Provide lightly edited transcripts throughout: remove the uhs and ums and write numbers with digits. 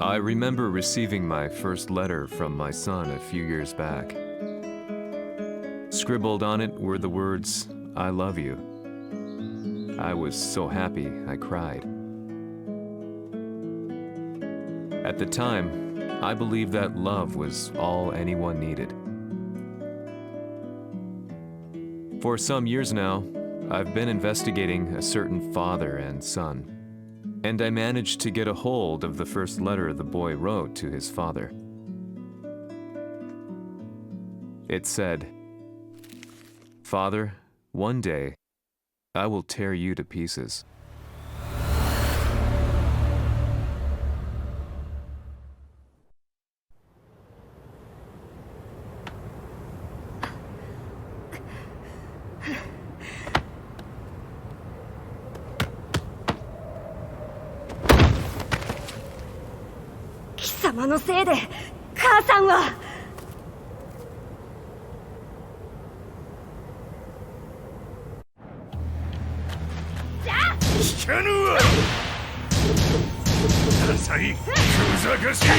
I remember receiving my first letter from my son a few years back. Scribbled on it were the words, "I love you." I was so happy I cried. At the time, I believed that love was all anyone needed. For some years now, I've been investigating a certain father and son, and I managed to get a hold of the first letter the boy wrote to his father. It said, "Father, one day, I will tear you to pieces." "貴様のせいで母さんは..." Shanua! Nasai, Kuzagashi!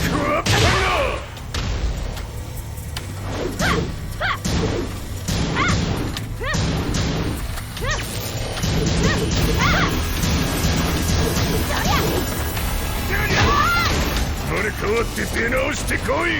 Kuapano! 生まれ変わって出直してこい。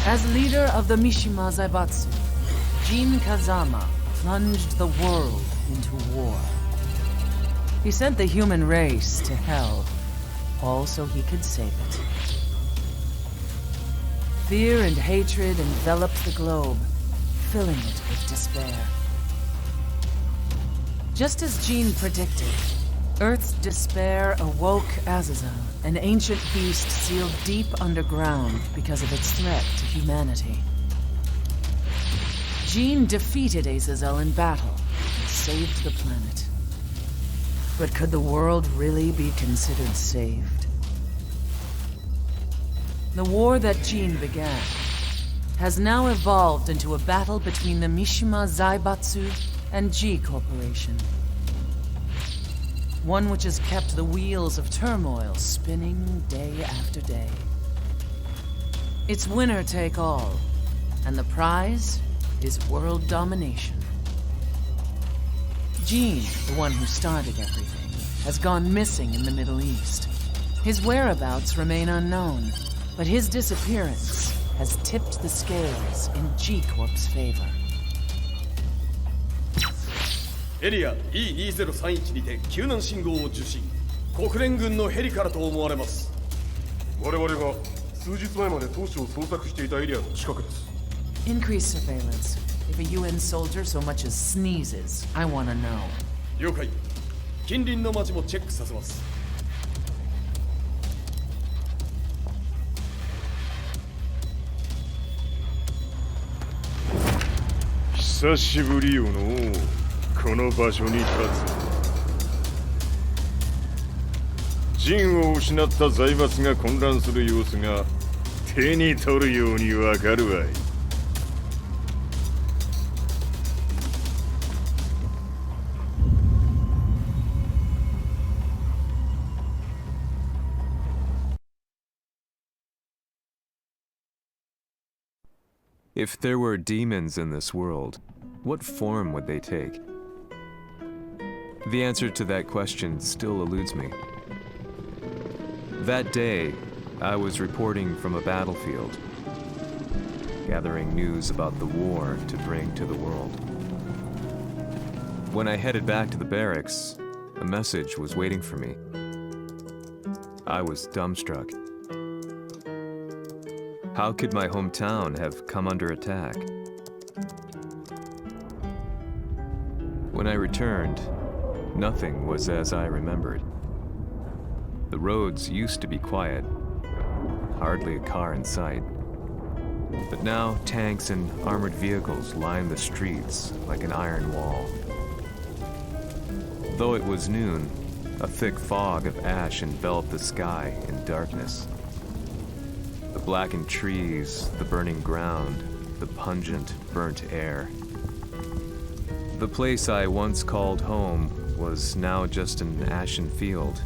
As leader of the Mishima Zaibatsu, Jin Kazama plunged the world into war. He sent the human race to hell, all so he could save it. Fear and hatred enveloped the globe, filling it with despair. Just as Jin predicted, Earth's despair awoke Azazel, an ancient beast sealed deep underground because of its threat to humanity. Jin defeated Azazel in battle and saved the planet. But could the world really be considered saved? The war that Jin began has now evolved into a battle between the Mishima Zaibatsu and G Corporation. One which has kept the wheels of turmoil spinning day after day. It's winner take all, and the prize is world domination. Jin, the one who started everything, has gone missing in the Middle East. His whereabouts remain unknown, but his disappearance has tipped the scales in G Corp's favor. エリア E2031 にて救難信号を受信。国連軍のヘリからと思われます。我々が数日前まで当主を捜索していたエリアの近くです。 Increase surveillance. If a UN soldier so much as sneezes, I want to know. 了解。近隣の町もチェックさせます。久しぶりよのこの場所に立つ。陣を失った財閥が混乱する様子が手に取るようにわかるわい。If there were demons in this world, what form would they take? The answer to that question still eludes me. That day, I was reporting from a battlefield, gathering news about the war to bring to the world. When I headed back to the barracks, a message was waiting for me. I was dumbstruck. How could my hometown have come under attack? When I returned, nothing was as I remembered. The roads used to be quiet, hardly a car in sight. But now tanks and armored vehicles line the streets like an iron wall. Though it was noon, a thick fog of ash enveloped the sky in darkness. The blackened trees, the burning ground, the pungent, burnt air. The place I once called home was now just an ashen field,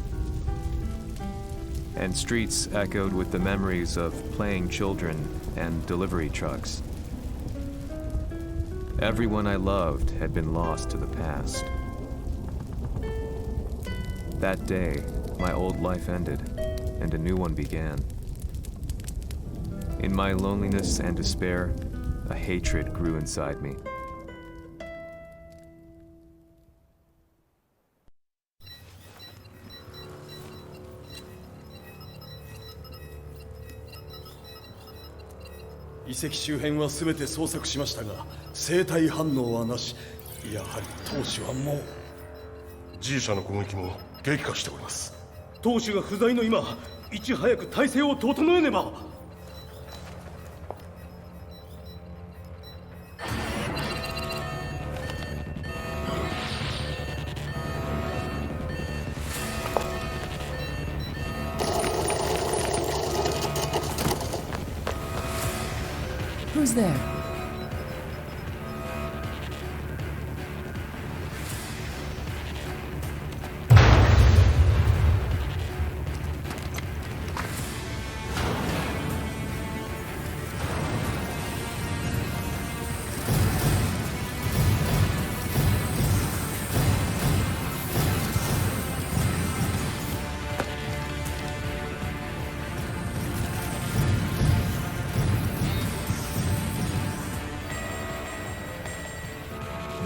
and streets echoed with the memories of playing children and delivery trucks. Everyone I loved had been lost to the past. That day, my old life ended, and a new one began. In my loneliness and despair, a hatred grew inside me.「遺跡周辺は全て捜索しましたが、生体反応はなし。やはり当主はもう。G 社の攻撃も激化しております。当主が不在の今、いち早く体制を整えねば。 Who's there?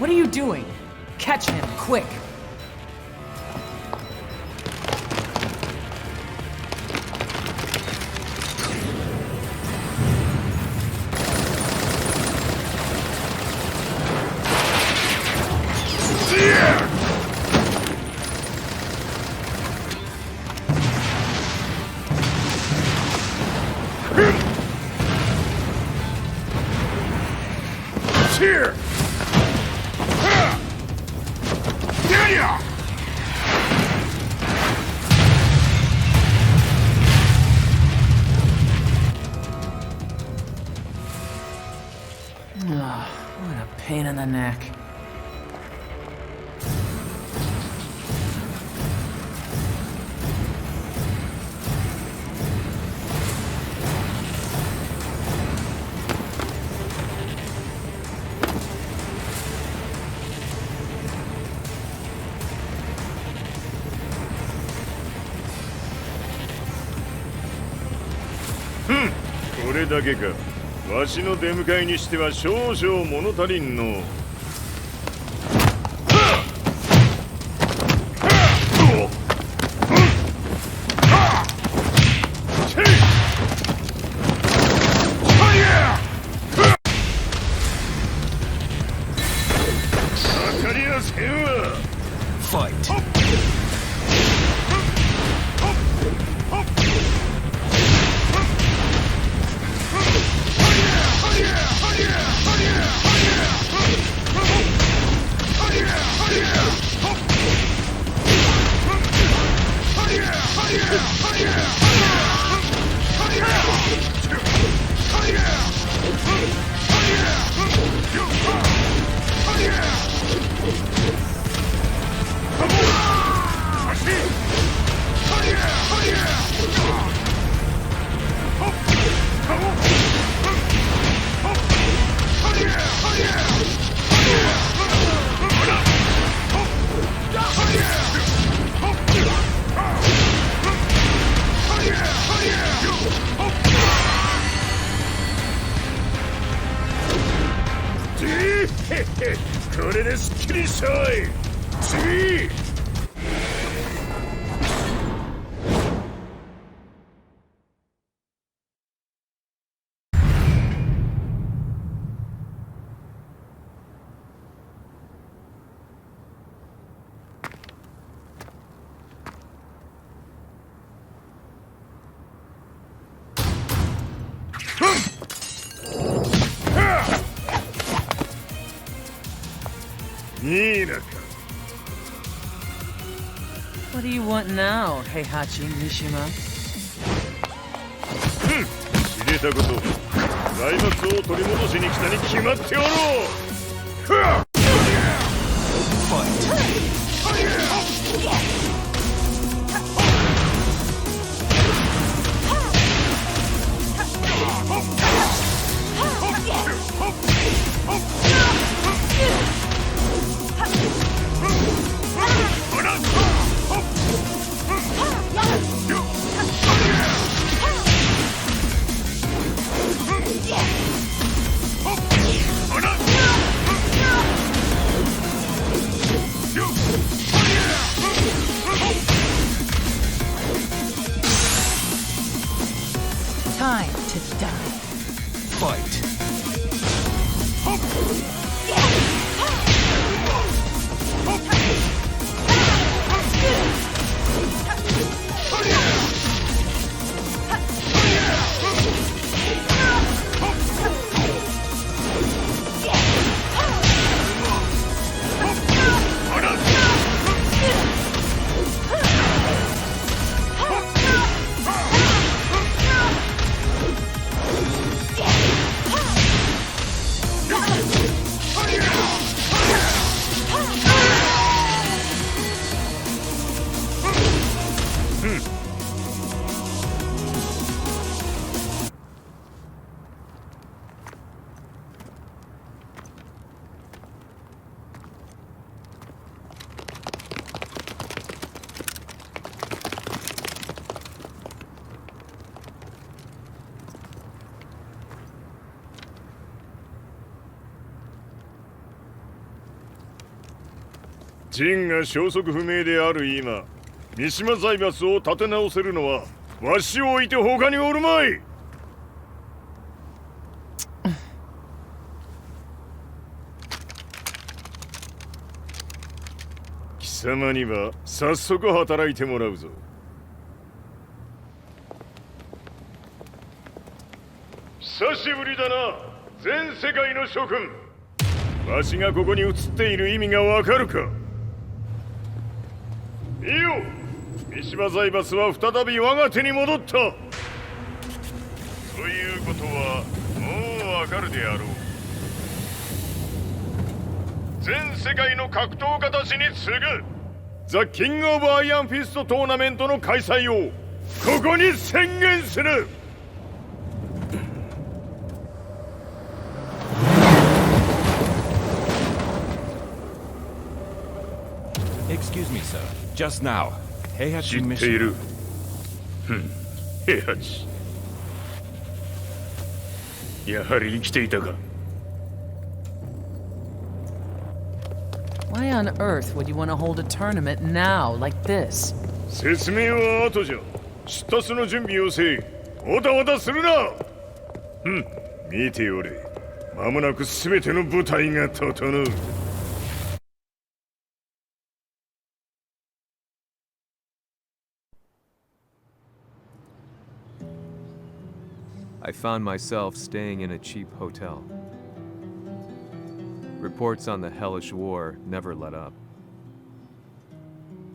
What are you doing? Catch him, quick! Here! What a pain in the neck. Hmm. これだけか。わしの出迎えにしては少々物足りんの。これですっきりしたい。次。What do you want now, Heihachi Mishima? 知れたこと、財閥を取り戻しに来たに決まっておろう。Time to die. Fight.ジンが消息不明である今、三島財閥を立て直せるのはわしを置いて他におるまい。貴様には早速働いてもらうぞ。久しぶりだな、全世界の諸君。わしがここに映っている意味がわかるか。いいよ、三島財閥は再び我が手に戻った。ということはもうわかるであろう。全世界の格闘家たちに次ぐザ・キング・オブ・アイアンフィストトーナメントの開催をここに宣言する。Excuse me, sir. Just now, Heihachi 知ってい Mishima. る。平八。やはり生きていたか。Why on earth would you want to hold a tournament now, like this? 説明は後じゃ。出立の準備をせい。おたおたするな。見ておれ。間もなく全ての部隊が整う。I found myself staying in a cheap hotel. Reports on the hellish war never let up.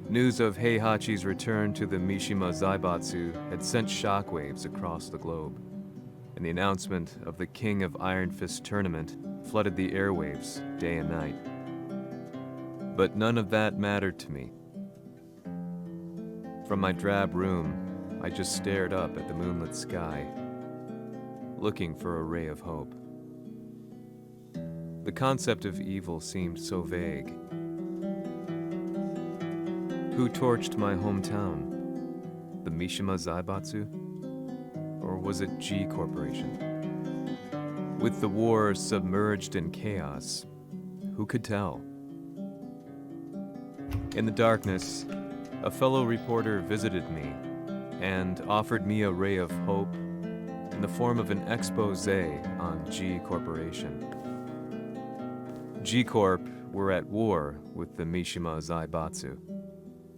News of Heihachi's return to the Mishima Zaibatsu had sent shockwaves across the globe, and the announcement of the King of Iron Fist tournament flooded the airwaves day and night. But none of that mattered to me. From my drab room, I just stared up at the moonlit sky, looking for a ray of hope. The concept of evil seemed so vague. Who torched my hometown? The Mishima Zaibatsu? Or was it G Corporation? With the war submerged in chaos, who could tell? In the darkness, a fellow reporter visited me and offered me a ray of hope in the form of an expose on G Corporation. G Corp were at war with the Mishima Zaibatsu,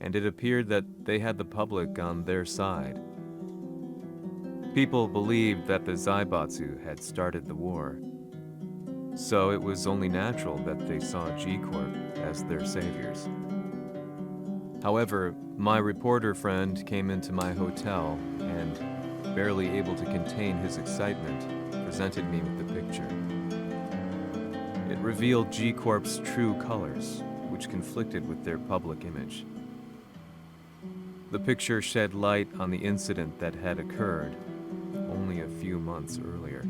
and it appeared that they had the public on their side. People believed that the Zaibatsu had started the war, so it was only natural that they saw G Corp as their saviors. However, my reporter friend came into my hotel and, barely able to contain his excitement, presented me with the picture. It revealed G Corp's true colors, which conflicted with their public image. The picture shed light on the incident that had occurred only a few months earlier.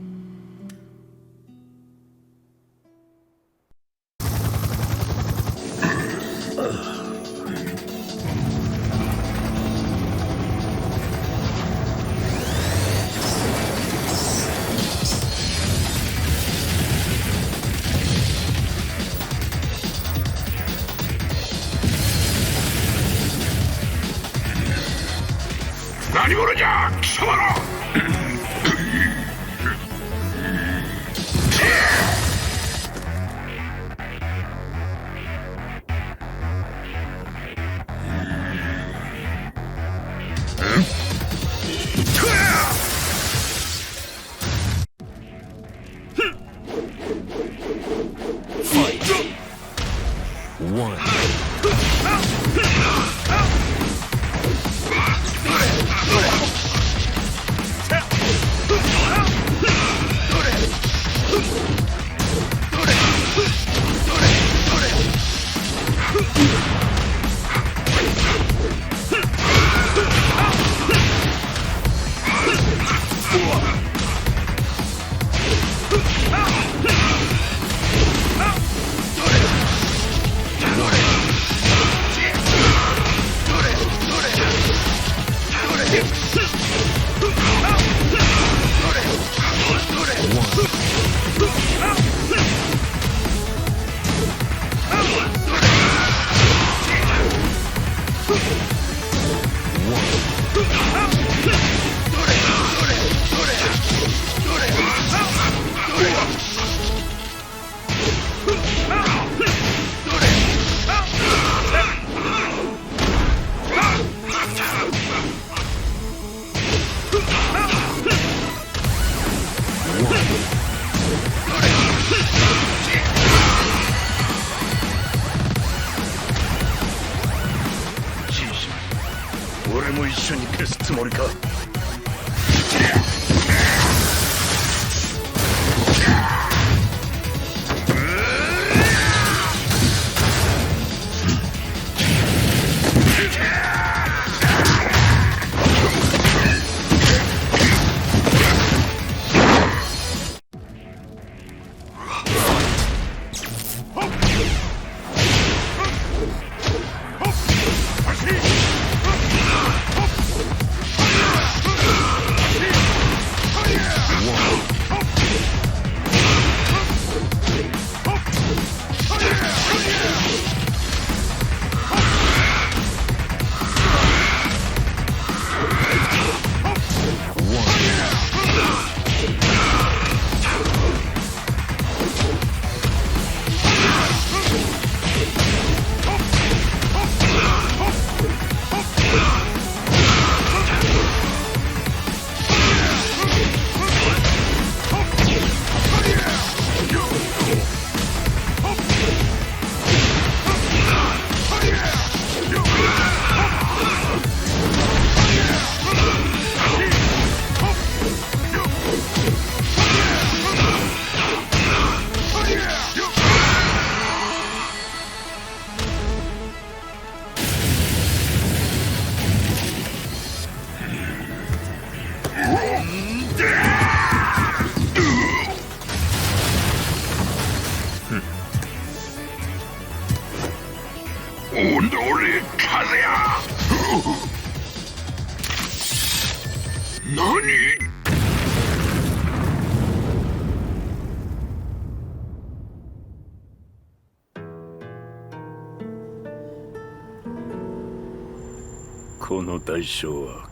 行の代償は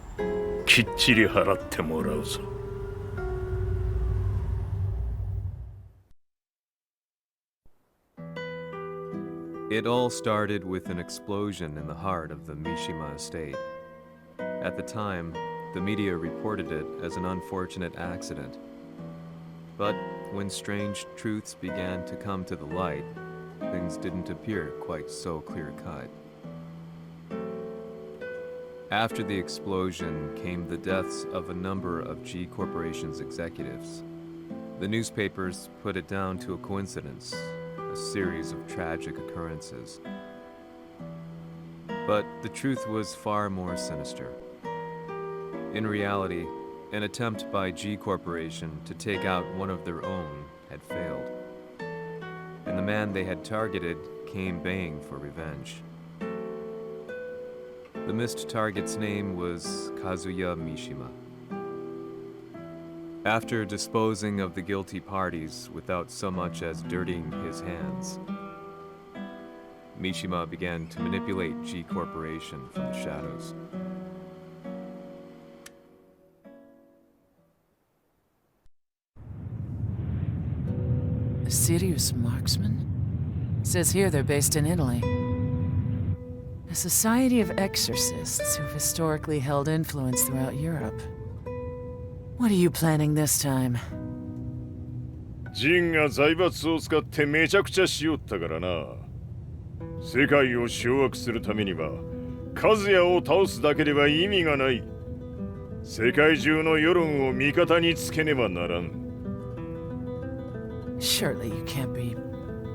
きっちり払ってもらうぞ。It all started with an explosion in the heart of the Mishima estate. At the time, the media reported it as an unfortunate accident. But when strange truths began to come to the light, things didn't appear quite so clear-cut. After the explosion came the deaths of a number of G Corporation's executives. The newspapers put it down to a coincidence, a series of tragic occurrences. But the truth was far more sinister. In reality, an attempt by G Corporation to take out one of their own had failed. And the man they had targeted came baying for revenge. The missed target's name was Kazumi Mishima. After disposing of the guilty parties without so much as dirtying his hands, Mishima began to manipulate G Corporation from the shadows. A serious marksman? Says here they're based in Italy. A society of exorcists who've historically held influence throughout Europe. What are you planning this time? ジンが財閥を使ってめちゃくちゃしよったからな。世界を掌握するためには数ヤを倒すだけでは意味がない。世界中の世論を味方につけねばならん。Surely you can't be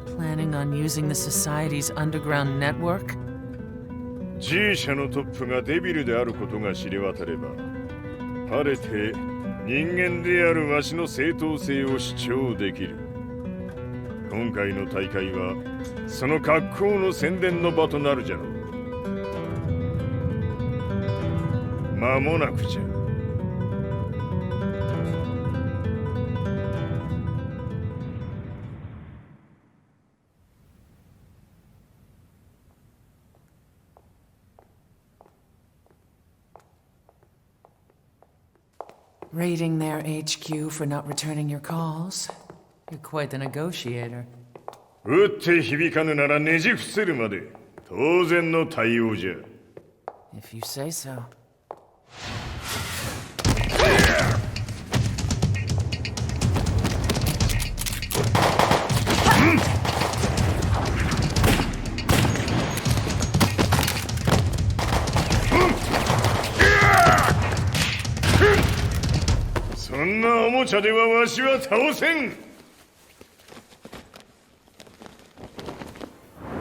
planning on using the society's underground network? G 社のトップがデビルであることが知れ渡れば、晴れて人間であるわしの正当性を主張できる。今回の大会はその格好の宣伝の場となるじゃろう。間もなくじゃ。Raiding their HQ for not returning your calls? You're quite the negotiator. 撃って響かぬならねじ伏せるまで当然の対応じゃ。If you say so.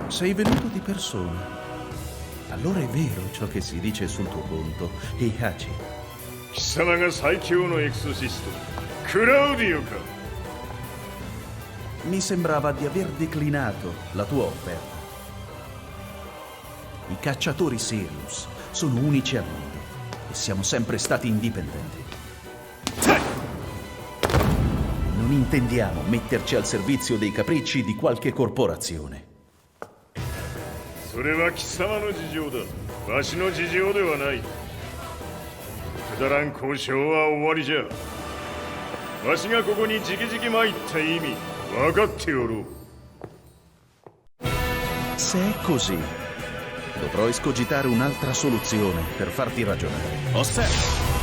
Sei venuto di persona. Allora è vero ciò che si dice sul tuo conto, Heihachi. 貴様が最強のエクソシスト、クラウディオか。Mi sembrava di aver declinato la tua offerta. I cacciatori Sirius sono unici al mondo e siamo sempre stati indipendenti. Non intendiamo metterci al servizio dei capricci di qualche corporazione. それは貴様の事情だ。わしの事情ではない。くだらん交渉は終わりじゃ。わしがここに直々参った意味分かっておろう。Se è così, dovrò escogitare un'altra soluzione per farti ragionare. Osserva!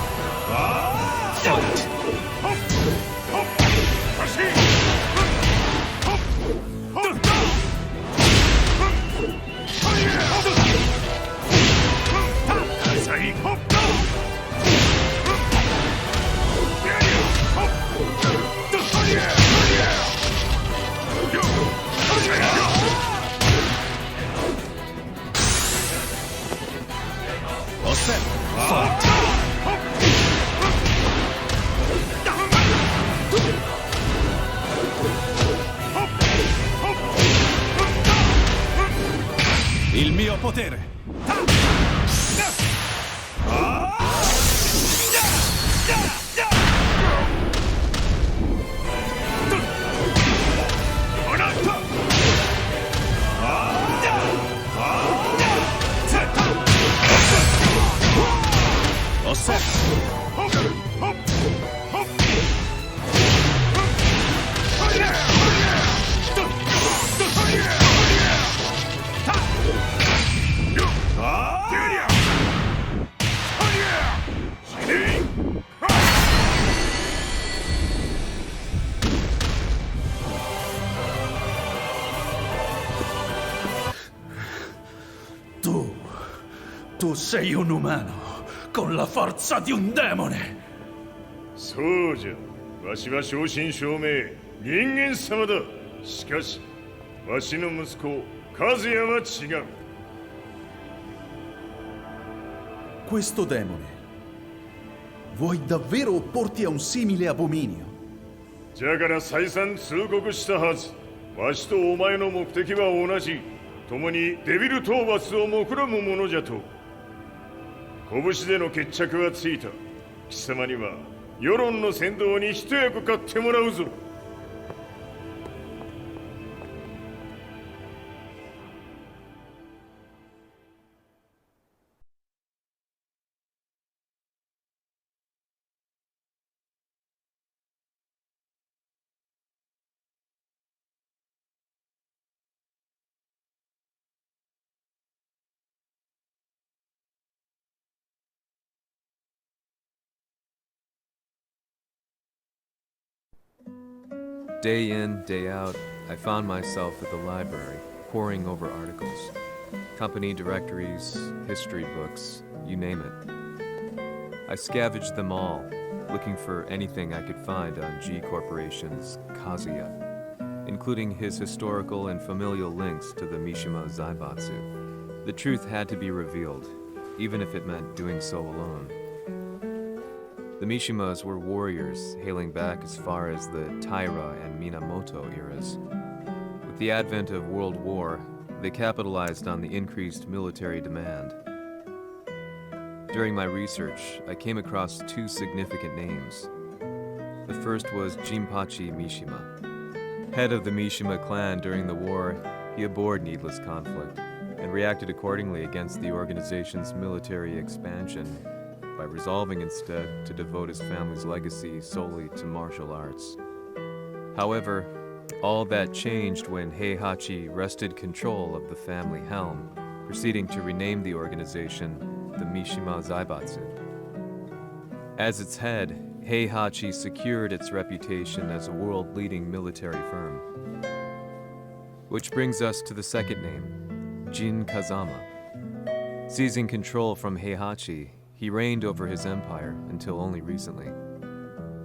Tu sei un umano, con la forza di un demone. そうじゃ。わしは正真正銘人間様だ。しかしわしの息子和也は違う。 Questo demone, vuoi davvero opporti a un simile abominio? じゃから再三通告したはず。わしとお前の目的は同じ。共にデビル討伐を目論むものじゃと。拳での決着はついた。貴様には世論の先導に一役買ってもらうぞ。 Day in, day out, I found myself at the library, poring over articles. Company directories, history books, you name it. I scavenged them all, looking for anything I could find on G Corporation's Kazuya, including his historical and familial links to the Mishima Zaibatsu. The truth had to be revealed, even if it meant doing so alone. The Mishimas were warriors hailing back as far as the Taira and Minamoto eras. With the advent of World War, they capitalized on the increased military demand. During my research, I came across two significant names. The first was Jinpachi Mishima. Head of the Mishima clan during the war, he abhorred needless conflict and reacted accordingly against the organization's military expansion by resolving instead to devote his family's legacy solely to martial arts. However, all that changed when Heihachi wrested control of the family helm, proceeding to rename the organization the Mishima Zaibatsu. As its head, Heihachi secured its reputation as a world-leading military firm. Which brings us to the second name, Jin Kazama. Seizing control from Heihachi, he reigned over his empire until only recently.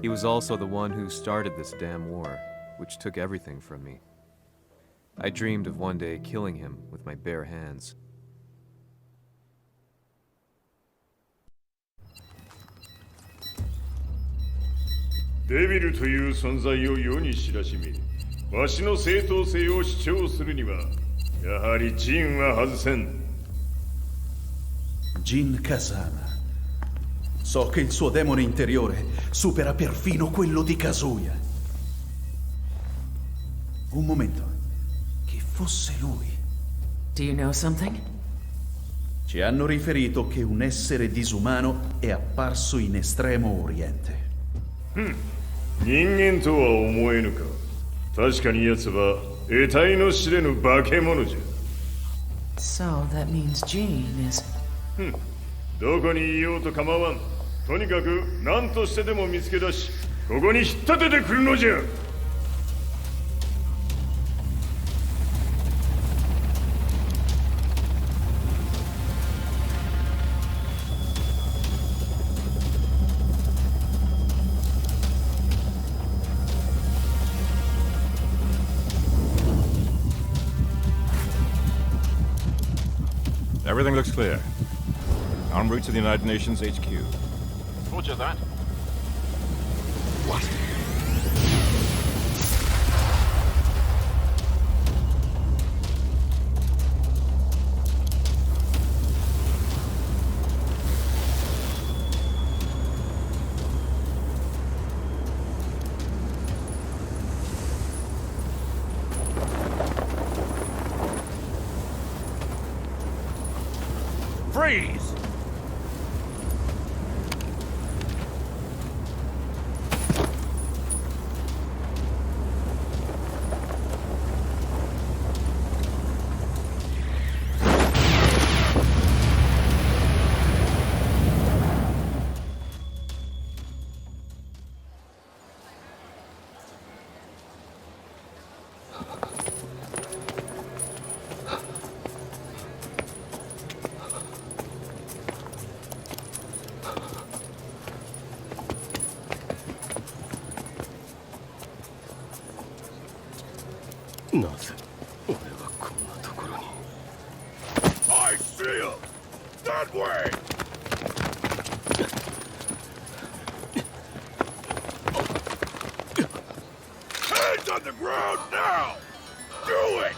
He was also the one who started this damn war, which took everything from me. I dreamed of one day killing him with my bare hands. Devil という存在を世に知らしめ、わしの正当性を主張するには、やはりジンは外せん。Jin Kazama. So che il suo demone interiore supera perfino quello di Kazuya. Un momento. Chi fosse lui? Do you know something? Ci hanno riferito che un essere disumano è apparso in Estremo Oriente. 人間とは思えぬか。確かに奴は得体の知れぬ化け物じゃ。So that means Jean is... どこにいようと構わん。とにかく何としてでも見つけ出し、ここに引っ立ててくるのじゃ。Everything looks clear. En route to the United Nations HQ. Roger that. What? Freeze! なぜ俺はこんなところに。 I see him! That way! Hands on the ground now! Do it!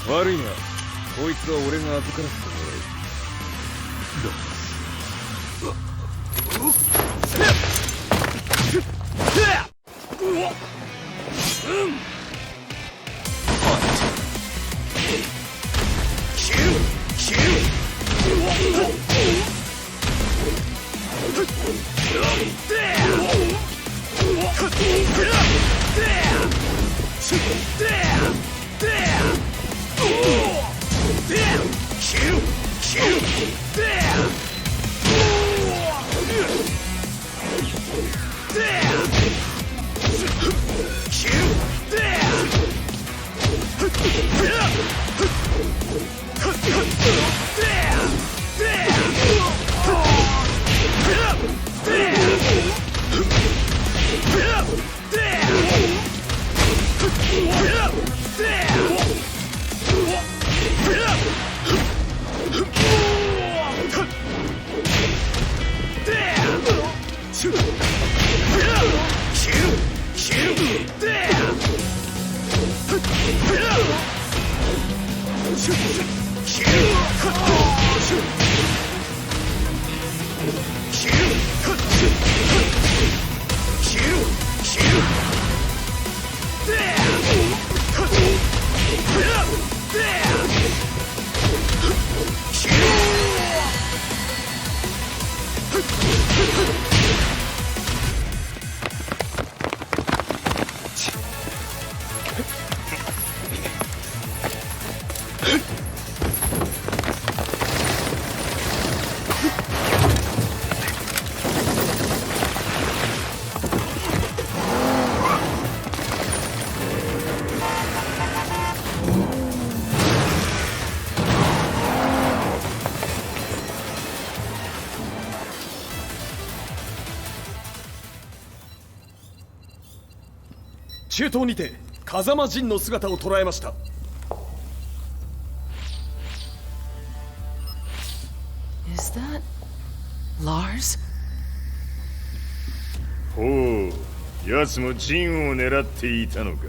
Worry not. こいつは俺が預からせてもらう。中東にて風間陣の姿を捉えました。 Is that Lars? ほう、奴も陣を狙っていたのか。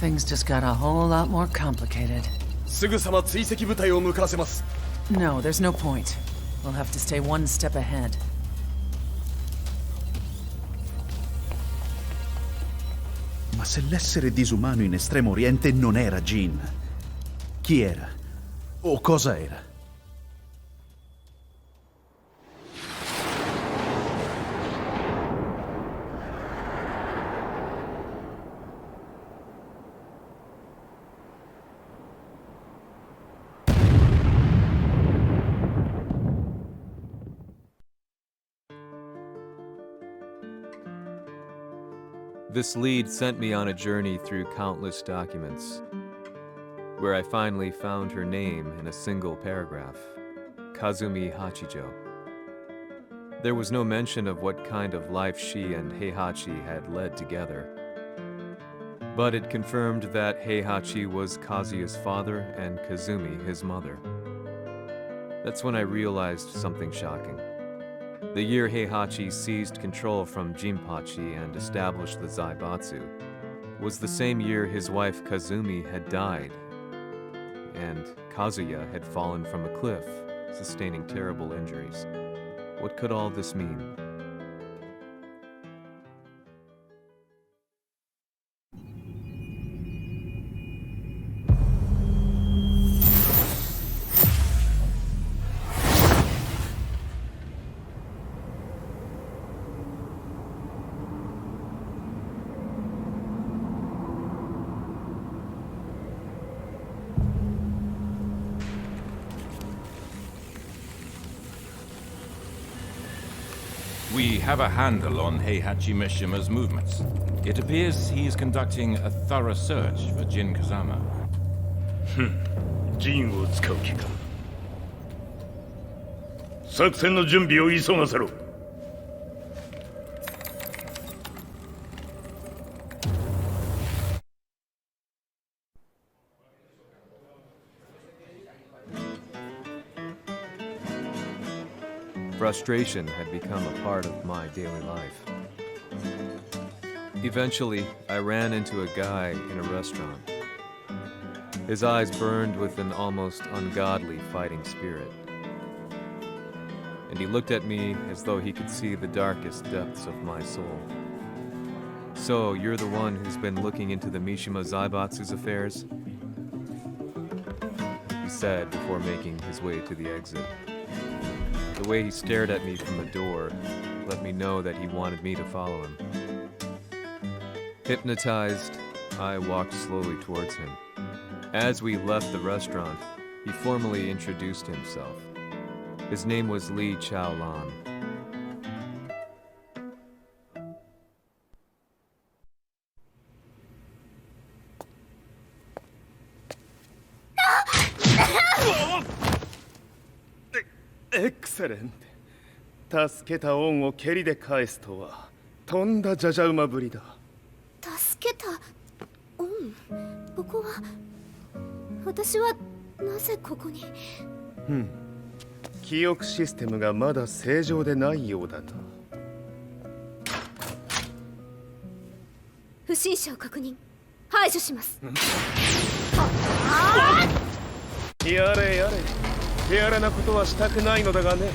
Things just got a whole lot more complicated. すぐさま追跡部隊を向かわせます。 No, there's no point. We'll have to stay one step ahead. Ma se l'essere disumano in Estremo Oriente non era Jin, chi era? O cosa era? This lead sent me on a journey through countless documents, where I finally found her name in a single paragraph, Kazumi Hachijo. There was no mention of what kind of life she and Heihachi had led together, but it confirmed that Heihachi was Kazuya's father and Kazumi his mother. That's when I realized something shocking. The year Heihachi seized control from Jinpachi and established the Zaibatsu was the same year his wife Kazumi had died, and Kazuya had fallen from a cliff, sustaining terrible injuries. What could all this mean? We have a handle on Heihachi Mishima's movements. It appears he is conducting a thorough search for Jin Kazama. 陣を使う気か。作戦の準備を急がせろ。Frustration had become a part of my daily life. Eventually, I ran into a guy in a restaurant. His eyes burned with an almost ungodly fighting spirit. And he looked at me as though he could see the darkest depths of my soul. So, you're the one who's been looking into the Mishima Zaibatsu's affairs? He said before making his way to the exit. The way he stared at me from the door let me know that he wanted me to follow him. Hypnotized, I walked slowly towards him. As we left the restaurant, he formally introduced himself. His name was Lee Chaolan. Excellent. 助けた恩を蹴りで返すとはとんだじゃじゃ馬ぶりだ。助けた恩。ここは私はなぜここに。記憶システムがまだ正常でないようだな。不審者を確認。排除します。やれやれ。手荒なことはしたくないのだがね。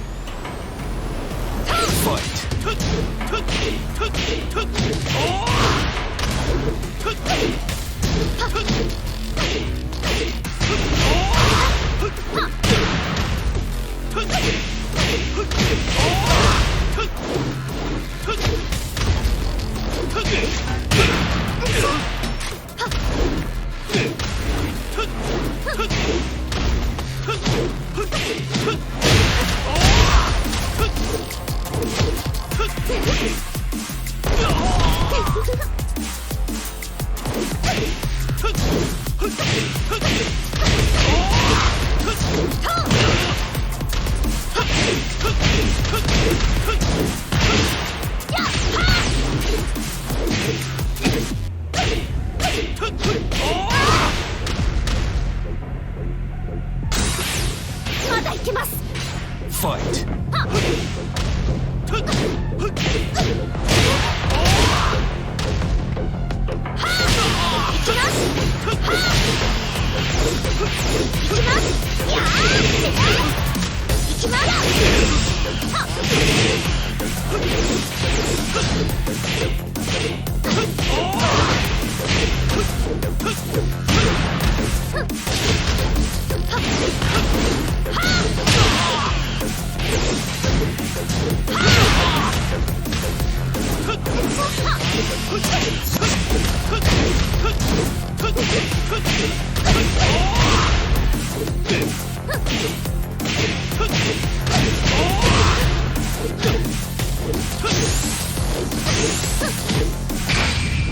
まだ行きます。Fight!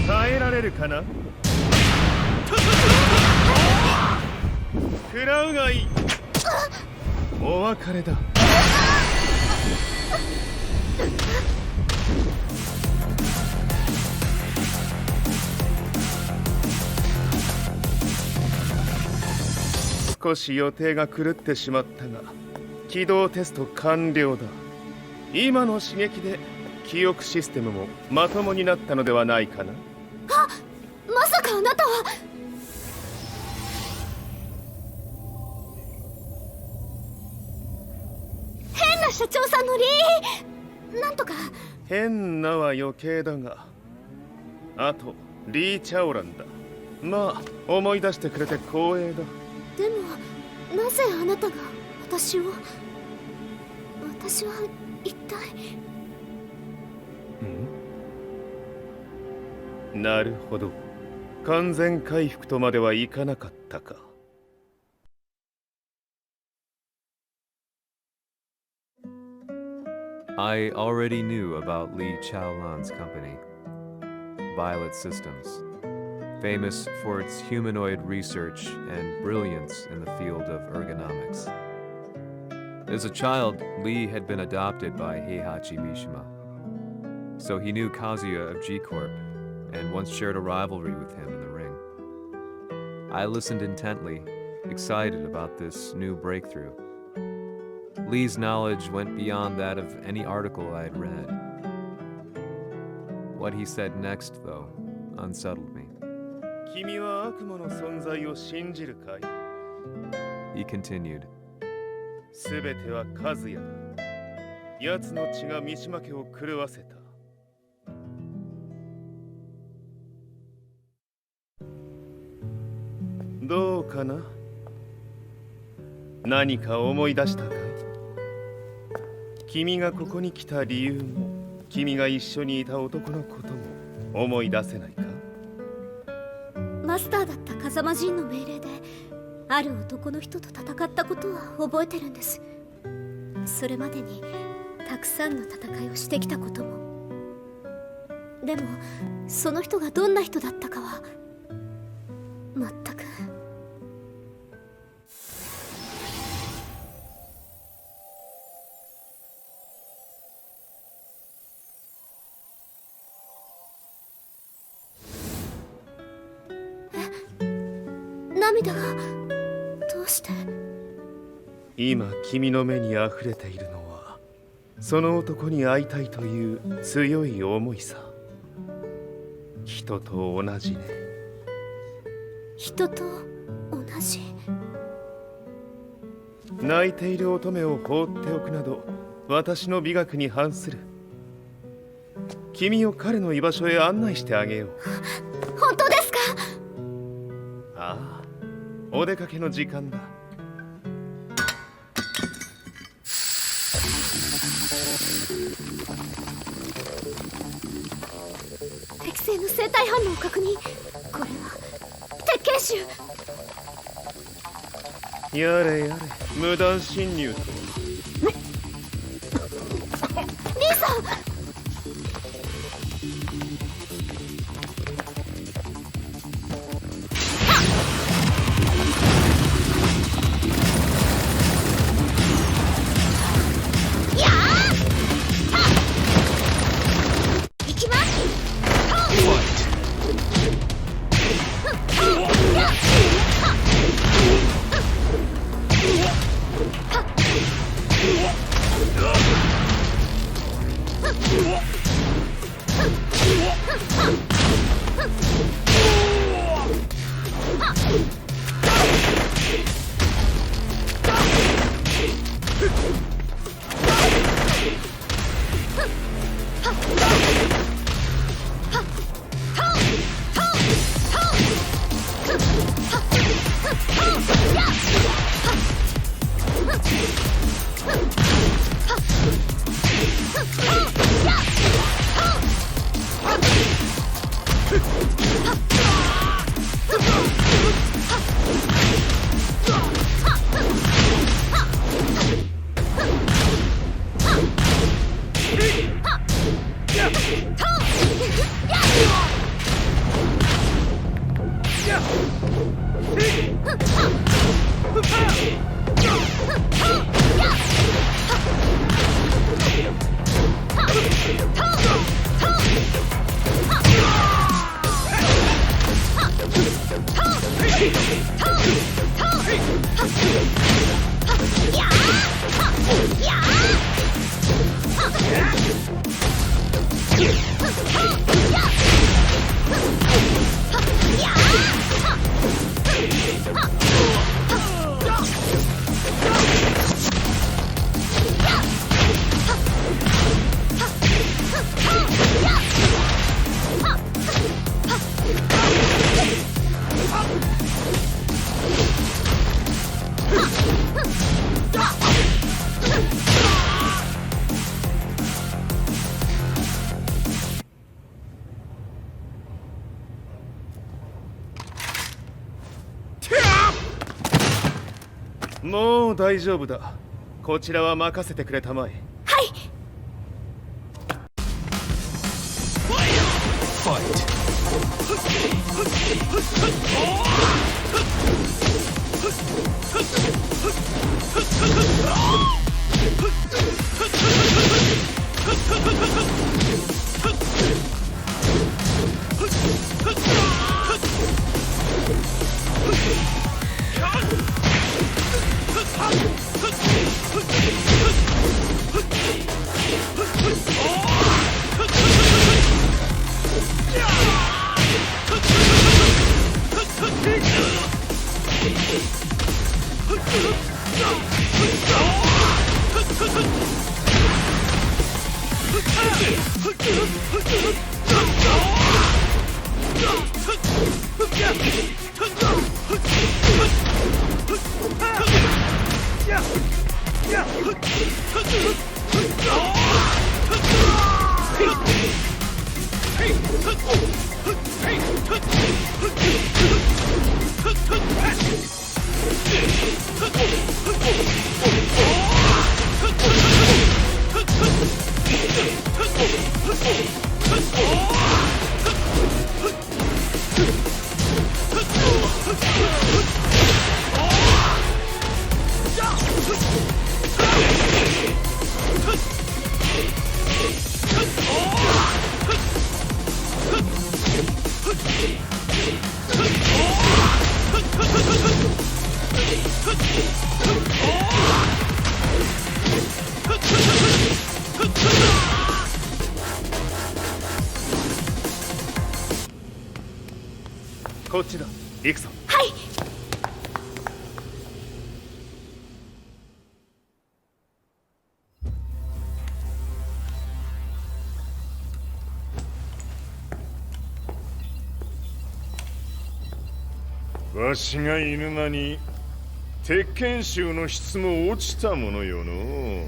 耐えられるかな。食らうがいい。お別れだ。少し予定が狂ってしまったが起動テスト完了だ。今の刺激で記憶システムもまともになったのではないかな。まさかあなたは。変な社長さんのなんとか。変なは余計だが、あとリー・チャオランだ。まあ思い出してくれて光栄だ。でもなぜあなたが私は一体。なるほど。完全回復とまではいかなかったか。I already knew about Lee Chaolan's company, Violet Systems. famous for its humanoid research and brilliance in the field of ergonomics. As a child, Lee had been adopted by Heihachi Mishima, so he knew Kazuya of G-Corp and once shared a rivalry with him in the ring. I listened intently, excited about this new breakthrough. Lee's knowledge went beyond that of any article I had read. What he said next, though, unsettled me. 君は悪魔の存在を信じるかい? He continued. すべてはカズヤだ。奴の血が三島家を狂わせた。どうかな？何か思い出したかい？君がここに来た理由も、君が一緒にいた男のことも思い出せないか？マスターだった風間陣の命令である男の人と戦ったことは覚えてるんです。それまでにたくさんの戦いをしてきたことも。でもその人がどんな人だったかは全く。涙がどうして？今君の目にあふれているのはその男に会いたいという強い思いさ。人と同じね。人と同じ？泣いている乙女を放っておくなど私の美学に反する。君を彼の居場所へ案内してあげよう。本当ですか？ああ、お出かけの時間だ。適正の生体反応を確認。これは鉄拳臭。やれやれ、無断侵入と。兄さん！もう大丈夫だ。こちらは任せてくれたまえ。はい。Fight! こっちだ。行くぞ。はい。わしが犬間に鉄拳衆の質も落ちたものよの。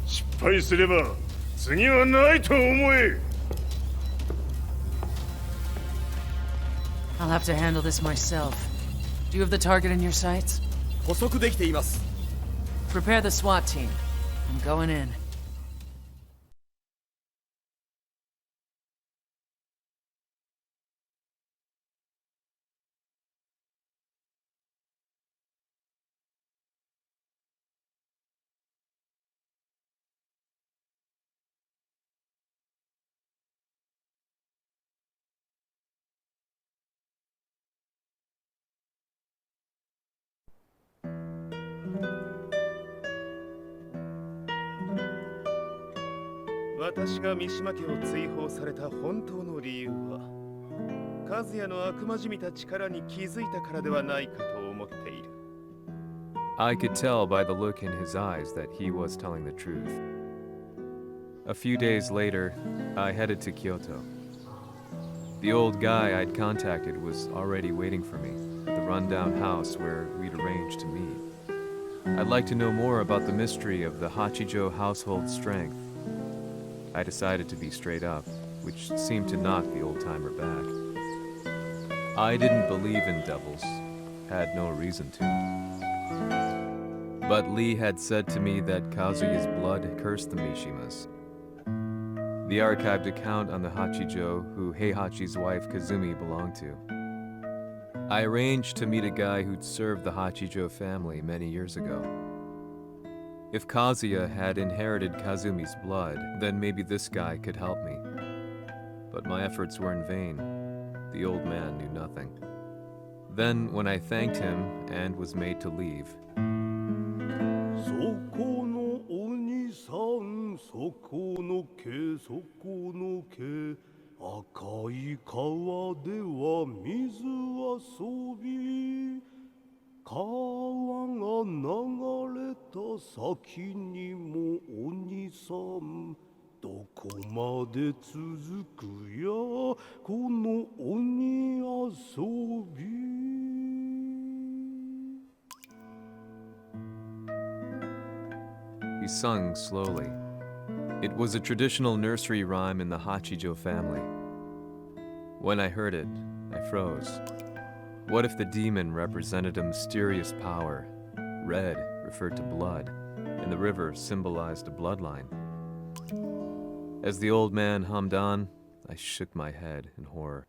失敗すれば次はないと思え。I'll have to handle this myself. Do you have the target in your sights? 捕捉できています。 Prepare the SWAT team. I'm going in.「私が三島家を追放された本当の理由は、和也の悪魔じみた力に気づいたからではないかと思っている。 I could tell by the look in his eyes that he was telling the truth. A few days later, I headed to Kyoto. The old guy I'd contacted was already waiting for me at the rundown house where we'd arranged to meet. I'd like to know more about the mystery of the Hachijo household strength. I decided to be straight up, which seemed to knock the old-timer back. I didn't believe in devils, had no reason to. But Lee had said to me that Kazuya's blood cursed the Mishimas. The archived account on the Hachijo who Heihachi's wife Kazumi belonged to. I arranged to meet a guy who'd served the Hachijo family many years ago. If Kazuya had inherited Kazumi's blood, then maybe this guy could help me. But my efforts were in vain. The old man knew nothing. Then, when I thanked him and was made to leave, そこの鬼さん、そこの毛、そこの毛、赤い川では水遊び。川が流れた先にも鬼さん、どこまで続くやこの鬼遊び。 he sung slowly. It was a traditional nursery rhyme in the Hachijo family. When I heard it, I froze. What if the demon represented a mysterious power? Red referred to blood, and the river symbolized a bloodline. As the old man hummed on, I shook my head in horror.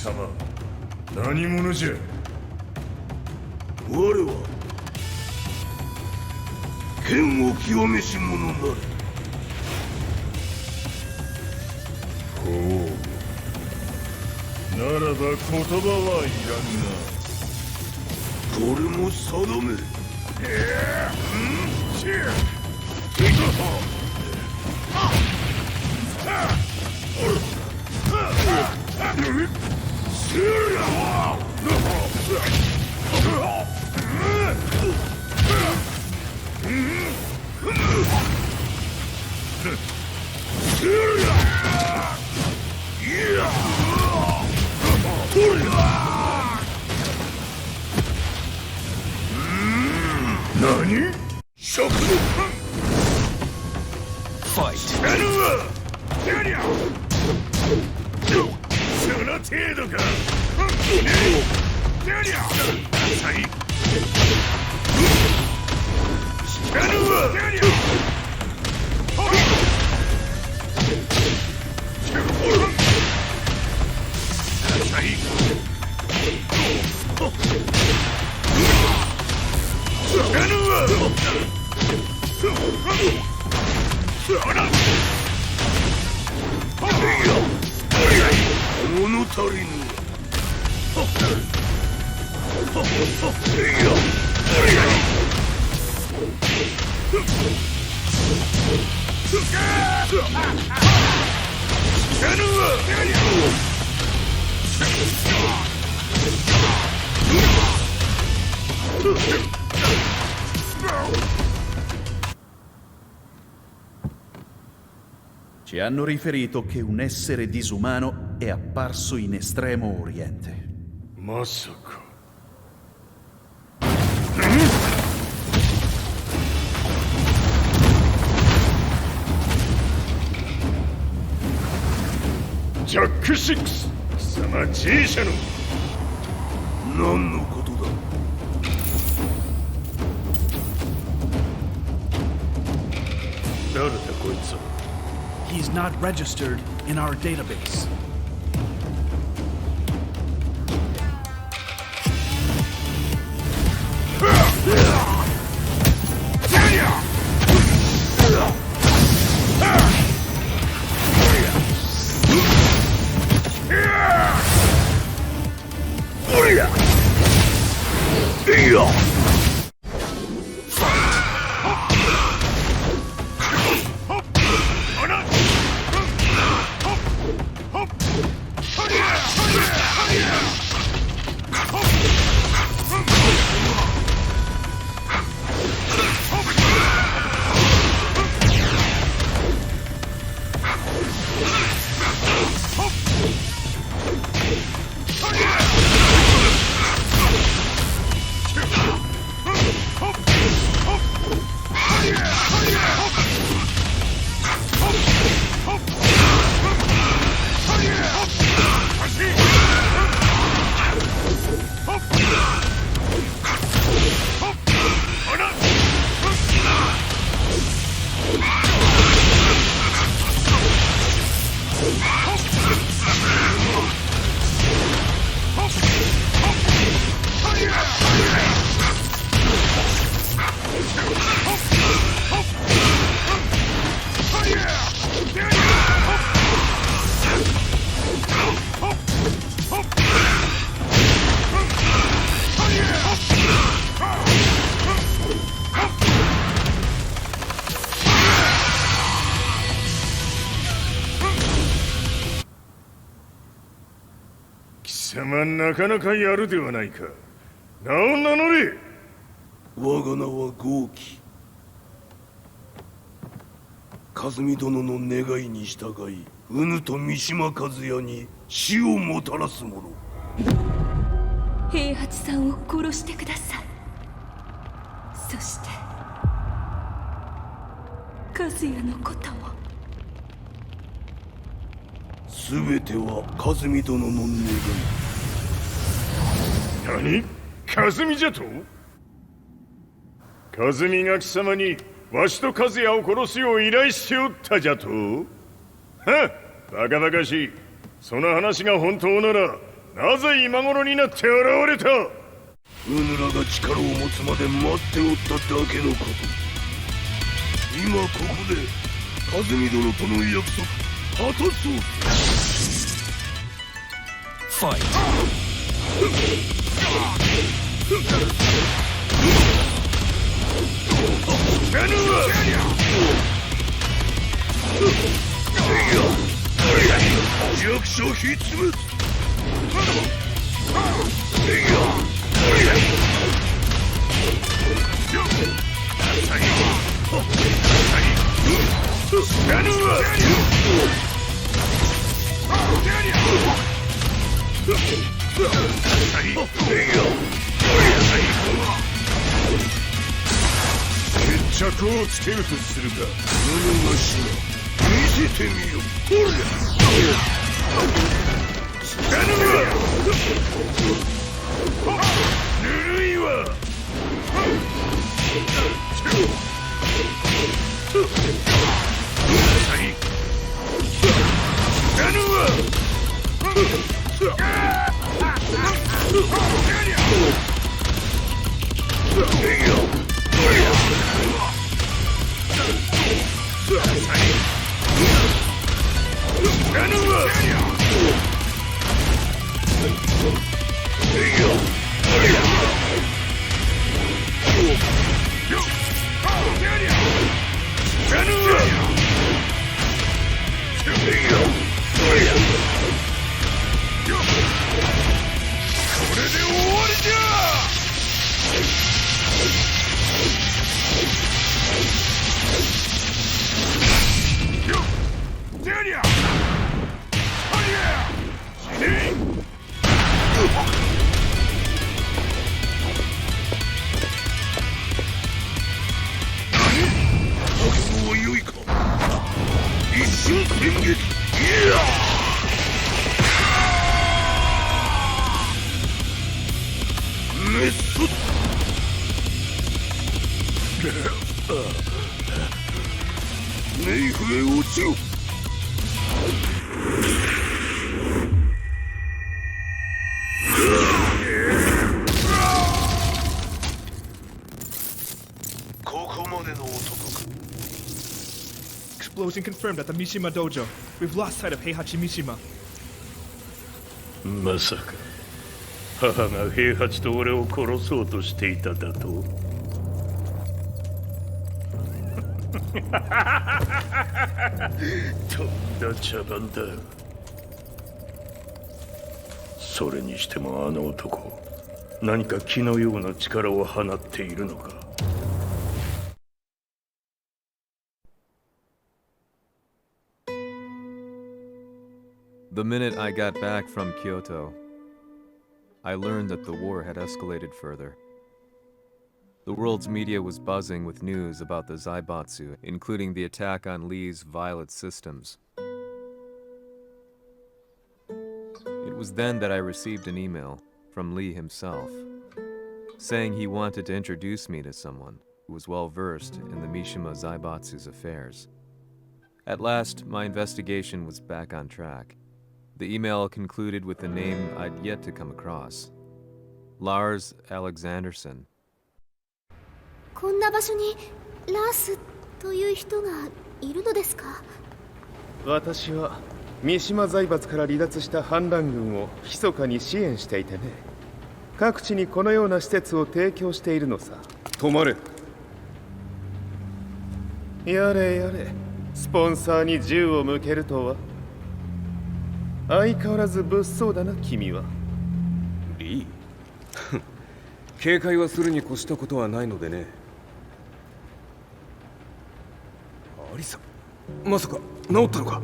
様、何者じゃ。我は剣を極めし者なり。ほう、ならば言葉はいらんな。これも定め。何？食のその程度か。物足りぬ。Ci hanno riferito che un essere disumano è apparso in Estremo Oriente. まさか。ジャック6、貴様 G 社の。何のことだ。誰だこいつは。He's not registered in our database.貴様なかなかやるではないか。名を名乗れ。我が名は豪輝。和美殿の願いに従い、うぬと三島和也に死をもたらす者。平八さんを殺してください。そして和也のことも。全ては和美殿の願い。何？和美じゃと？和美が貴様にわしと和也を殺すよう依頼しておったじゃと？はっ、バカバカしい。その話が本当ならなぜ今頃になって現れた？うぬらが力を持つまで待っておっただけのこと。今ここで和美殿との約束果たそう。ファイト。弱者必滅。決着をつけるとするか。布がしな見せてみよ。ほらぬるいわ。Explosion confirmed at the Mishima dojo. We've lost sight of Heihachi Mishima. まさか母が平八と俺を殺そうとしていただと？とんだ茶番だ。それにしてもあの男、何か気のような力を放っているのか。The minute I got back from Kyoto, I learned that the war had escalated further. The world's media was buzzing with news about the Zaibatsu, including the attack on Lee's Violet systems. It was then that I received an email from Lee himself, saying he wanted to introduce me to someone who was well versed in the Mishima Zaibatsu's affairs. At last, my investigation was back on track. The email concluded with a name I'd yet to come across. Lars Alexanderson. こんな場所にラースという人がいるのですか？私は三島財閥から離脱した反乱軍を密かに支援していてね。各地にこのような施設を提供しているのさ。止まれ。やれやれ、スポンサーに銃を向けるとは。相変わらず物騒だな、君は。リー警戒はするに越したことはないのでね。アリサ、まさか治ったのか？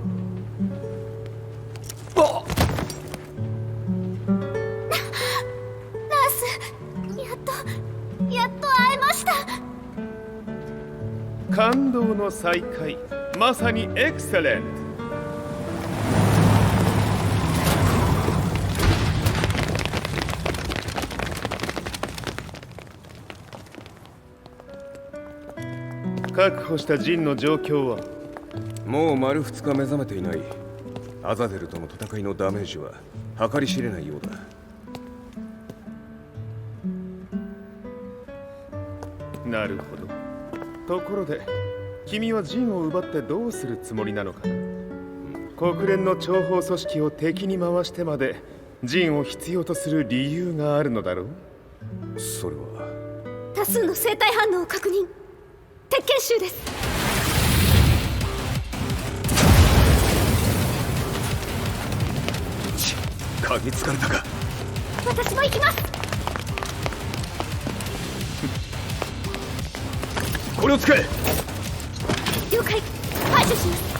あっラース、やっと会えました。感動の再会、まさにエクセレント。確保したジンの状況は？もう丸2日目覚めていない。アザゼルとの戦いのダメージは計り知れないようだ。なるほど。ところで君は陣を奪ってどうするつもりなのかな。国連の諜報組織を敵に回してまで陣を必要とする理由があるのだろう。それは多数の生体反応を確認。鉄拳衆です。嗅ぎつかれたか。私も行きます。これを使え。了解。排除します。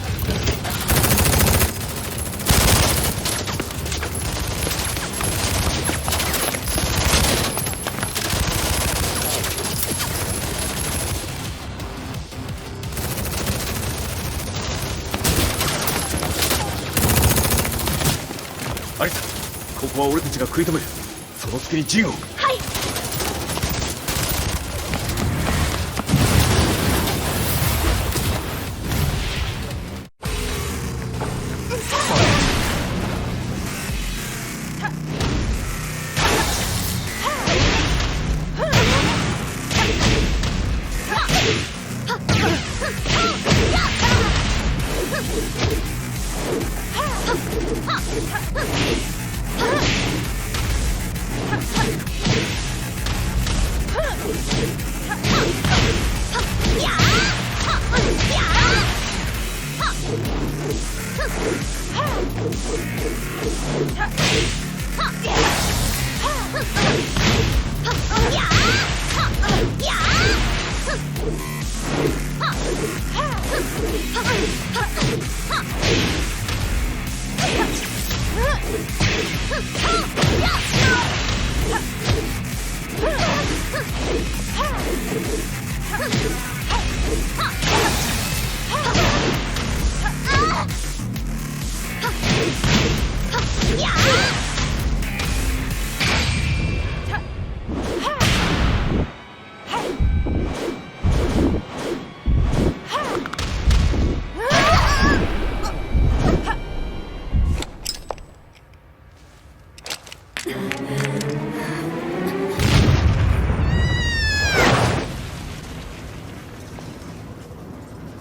アリサ、ここは俺たちが食い止める。その隙に陣を。はい。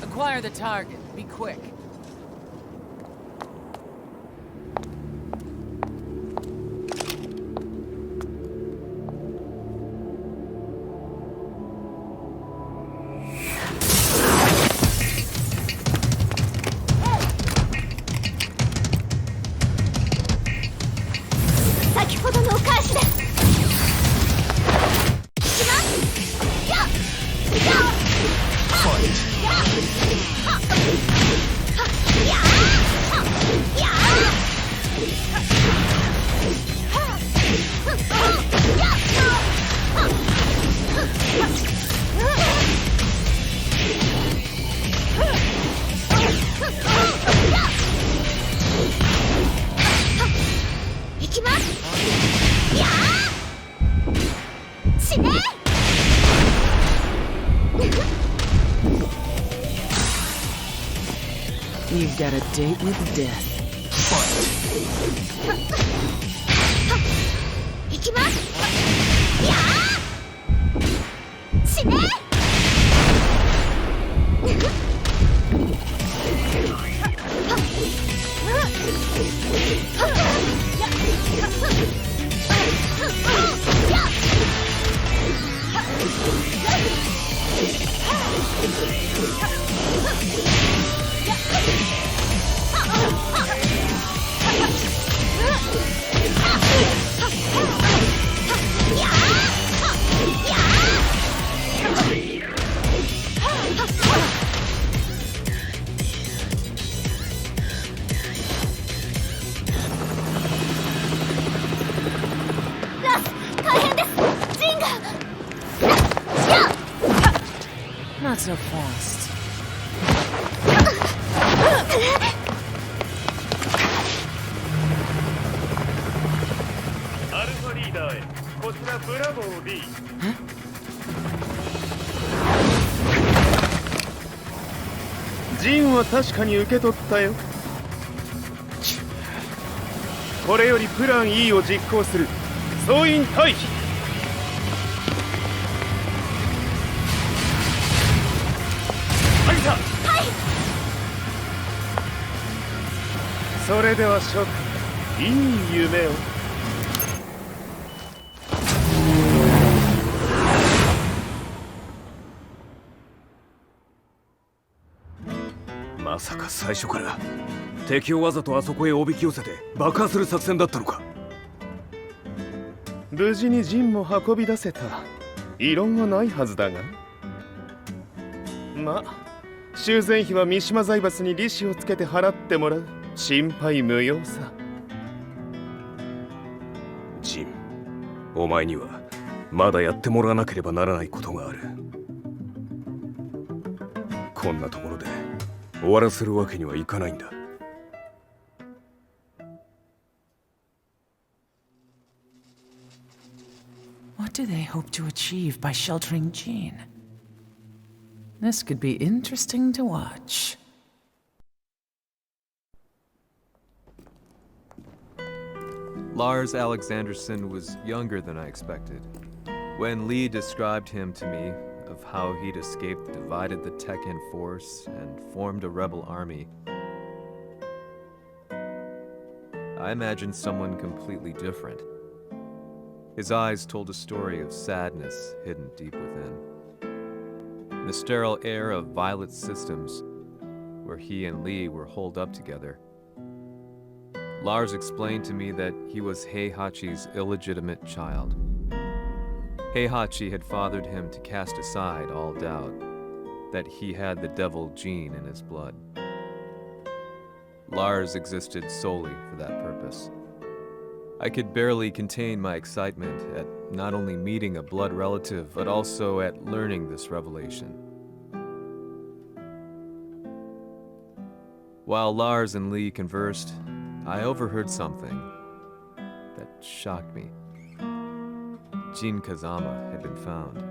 Acquire the target. Be quick. You've got a date with death. 行きます。やあ！死ね！Not so fast. アルファリーダーへ。こちらブラボー D。ジンは確かに受け取ったよ。これよりプラン E を実行する。総員退避。はいた。それでは諸君、いい夢を。まさか最初から敵をわざとあそこへおびき寄せて爆破する作戦だったのか。無事に陣も運び出せた。異論はないはずだが。まあ修繕費は三島財閥に利子をつけて払ってもらう。心配無用さ。ジン、お前にはまだやってもらわなければならないことがある。こんなところで終わらせるわけにはいかないんだ。What do they hope to achieve by sheltering Jean? This could be interesting to watch. Lars Alexanderson was younger than I expected. When Lee described him to me, of how he'd escaped, divided the Tekken force, and formed a rebel army, I imagined someone completely different. His eyes told a story of sadness hidden deep within. In the sterile air of Violet Systems, where he and Lee were holed up together, Lars explained to me that he was Heihachi's illegitimate child. Heihachi had fathered him to cast aside all doubt that he had the devil gene in his blood. Lars existed solely for that purpose. I could barely contain my excitement at not only meeting a blood relative, but also at learning this revelation. While Lars and Lee conversed, I overheard something that shocked me. Jin Kazama had been found.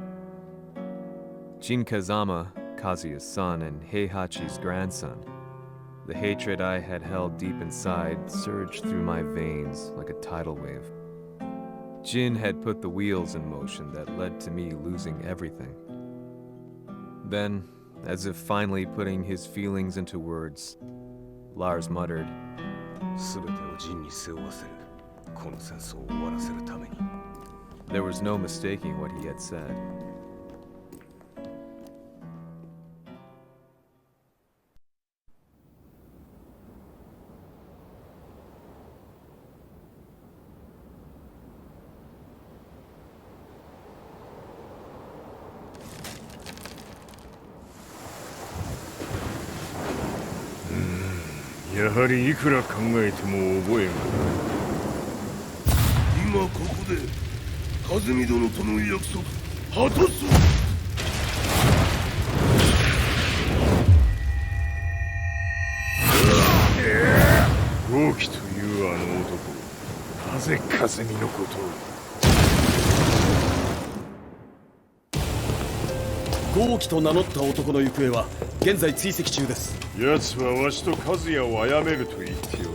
Jin Kazama, Kazuya's son and Heihachi's grandson. The hatred I had held deep inside surged through my veins like a tidal wave. Jin had put the wheels in motion that led to me losing everything. Then, as if finally putting his feelings into words, Lars muttered, There was no mistaking what he had said.やはりいくら考えても覚えがない。今ここで和美殿との約束果たす。豪輝というあの男、なぜ和美のことを。豪輝と名乗った男の行方は現在追跡中です。奴はわしと和也を殺めると言っておっ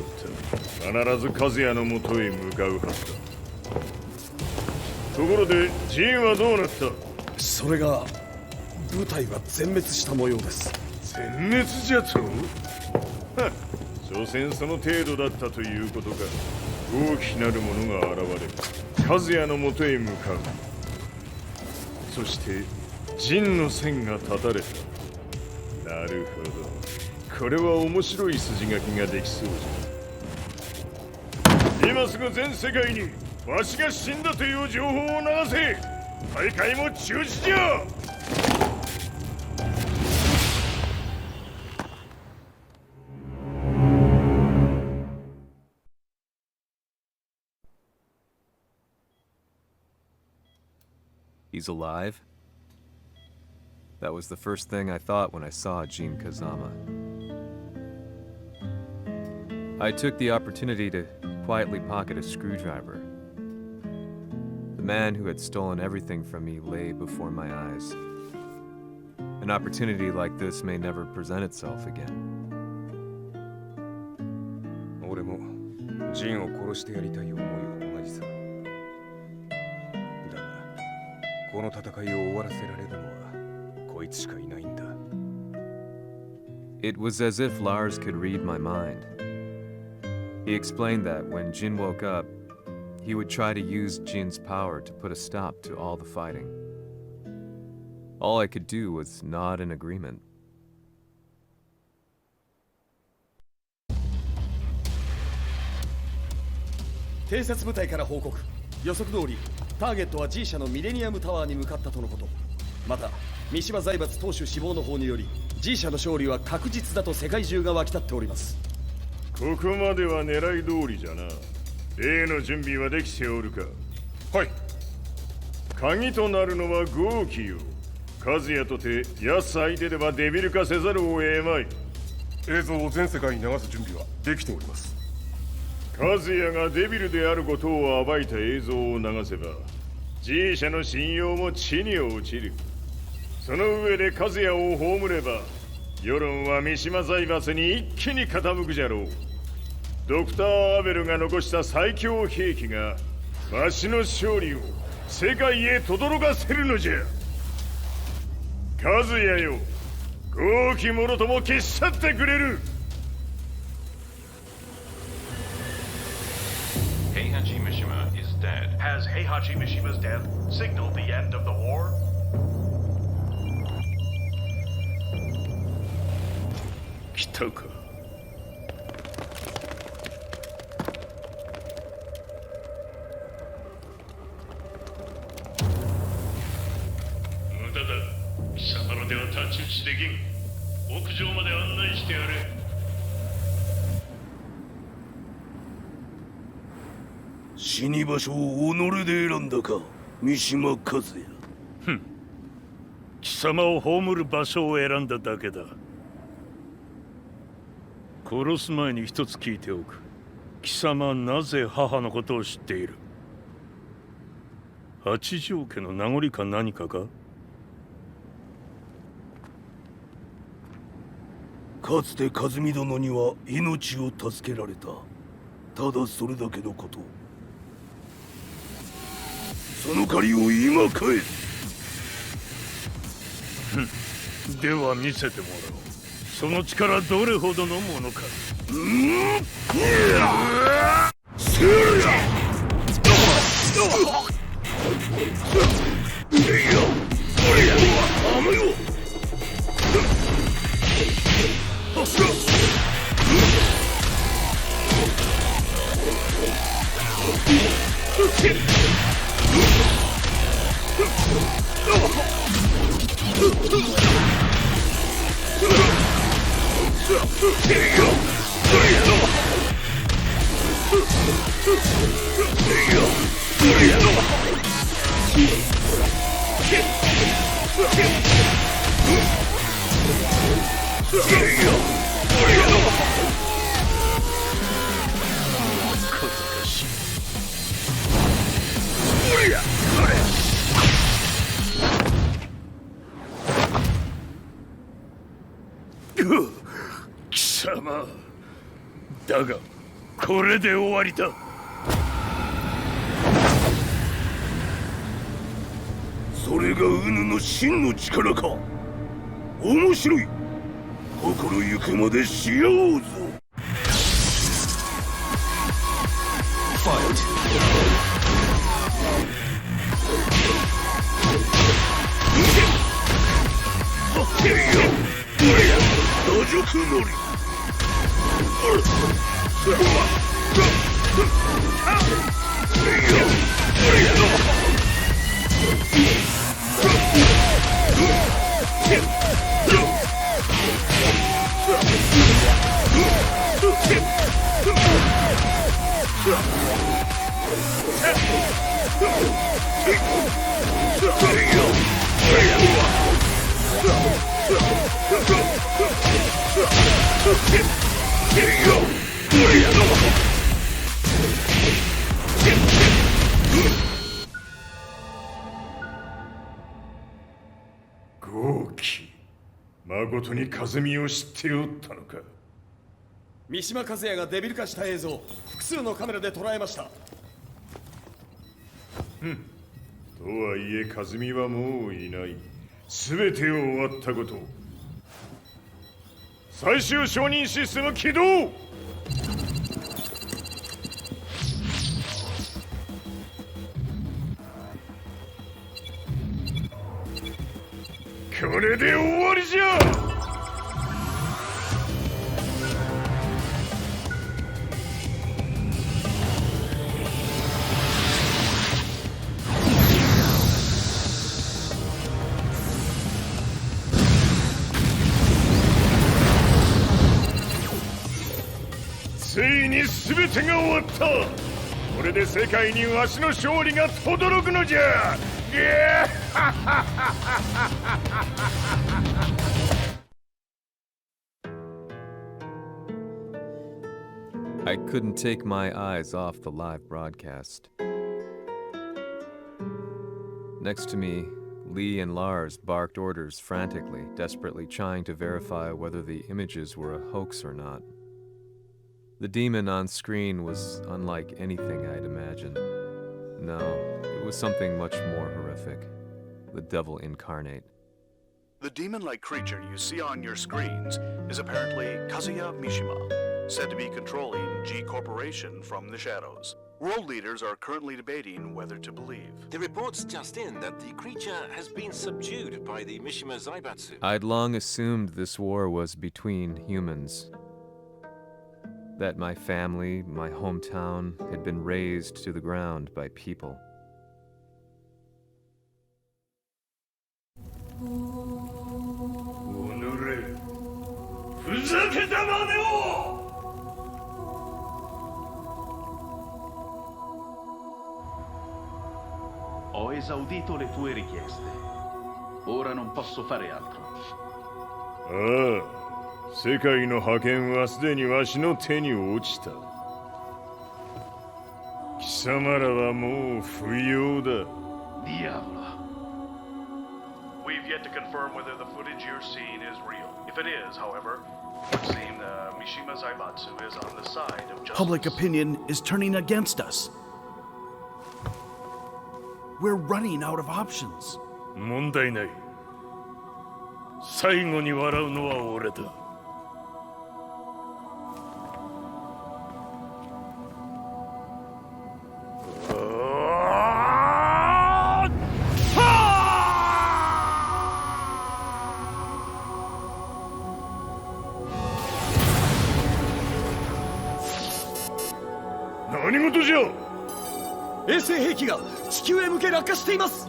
た。必ず和也のもとへ向かうはずだ。ところでジンはどうなった？それが部隊は全滅した模様です。全滅じゃと？はっ、所詮その程度だったということか。大きなる者が現れ、和也のもとへ向かう。そして陣の線が断たれた。なるほど。これは面白い筋書きができそうじゃ。今すぐ全世界にわしが死んだという情報を流せ。大会も中止じゃ。He's alive? That was the first thing I thought when I saw Jin Kazama. I took the opportunity to quietly pocket a screwdriver. The man who had stolen everything from me lay before my eyes. An opportunity like this may never present itself again. 俺もジンを殺してやりたい思いは同じさ。だが、この戦いを終わらせられるのはこいつしかいないんだ。It was as if Lars could read my mind. He explained that when Jin woke up, he would try to use Jin's power to put a stop to all the fighting. All I could do was nod in agreement. 偵察部隊から報告。予測通りターゲットは G 社のミレニアムタワーに向かったとのこと。また三島財閥当主死亡の方により G 社の勝利は確実だと世界中が沸き立っております。ここまでは狙い通りじゃな。例の準備はできておるか。はい。鍵となるのは豪気よ。和也とて奴相手ではデビル化せざるを得まい。映像を全世界に流す準備はできております。和也がデビルであることを暴いた映像を流せば G 社の信用も地に落ちる。その上で和也を葬れば世論は三島財閥に一気に傾くじゃろう。ドクター・アベルが残した最強兵器がわしの勝利を世界へ轟かせるのじゃ。和也よ、豪気者とも消し去ってくれる。Heihachi Mishima is dead. Has Heihachi Mishima's death signaled the end of the war? 来たか。無駄だ。貴様のでは太刀打ちできん。屋上まで案内してやれ。死に場所を己で選んだか、三島和也。ふん。貴様を葬る場所を選んだだけだ。殺す前に一つ聞いておく。貴様はなぜ母のことを知っている？八条家の名残か何かか？かつて和美殿には命を助けられた。ただそれだけのこと。その借りを今返す。では見せてもらおう。その力どれほどのものか。貴様だがこれで終わりだ。それがウヌの真の力か。面白い。心ゆくまでし合おうぞ。打辱のり。豪気、まことに和美を知っておったのか。三島和也がデビル化した映像、複数のカメラで捉えました。とはいえ、和美はもういない。全てを終わったこと。最終承認システム起動。これで終わりじゃ。ついに全てが終わった。これで世界にわしの勝利が轟くのじゃ。I couldn't take my eyes off the live broadcast. Next to me, Lee and Lars barked orders frantically, desperately trying to verify whether the images were a hoax or not. The demon on screen was unlike anything I'd imagined. No, it was something much more horrific. The devil incarnate. The demon-like creature you see on your screens is apparently Kazumi Mishima, said to be controlling G Corporation from the shadows. World leaders are currently debating whether to believe. The report's just in that the creature has been subdued by the Mishima Zaibatsu. I'd long assumed this war was between humans. That my family, my hometown, had been razed to the ground by people. Ho esaudito le tue richieste. Ora non posso fare altro. 世界の覇権はすでにわしの手に落ちた。貴様らはもう不要だ。Diavolo. We've yet to confirm whether the footage you're seeing is real. If it is, however, it would seem the Mishima Zaibatsu is on the side of justice. Public opinion is turning against us. We're running out of options. 問題ない。最後に笑うのは俺だ。何事じゃ。衛星兵器が地球へ向け落下しています。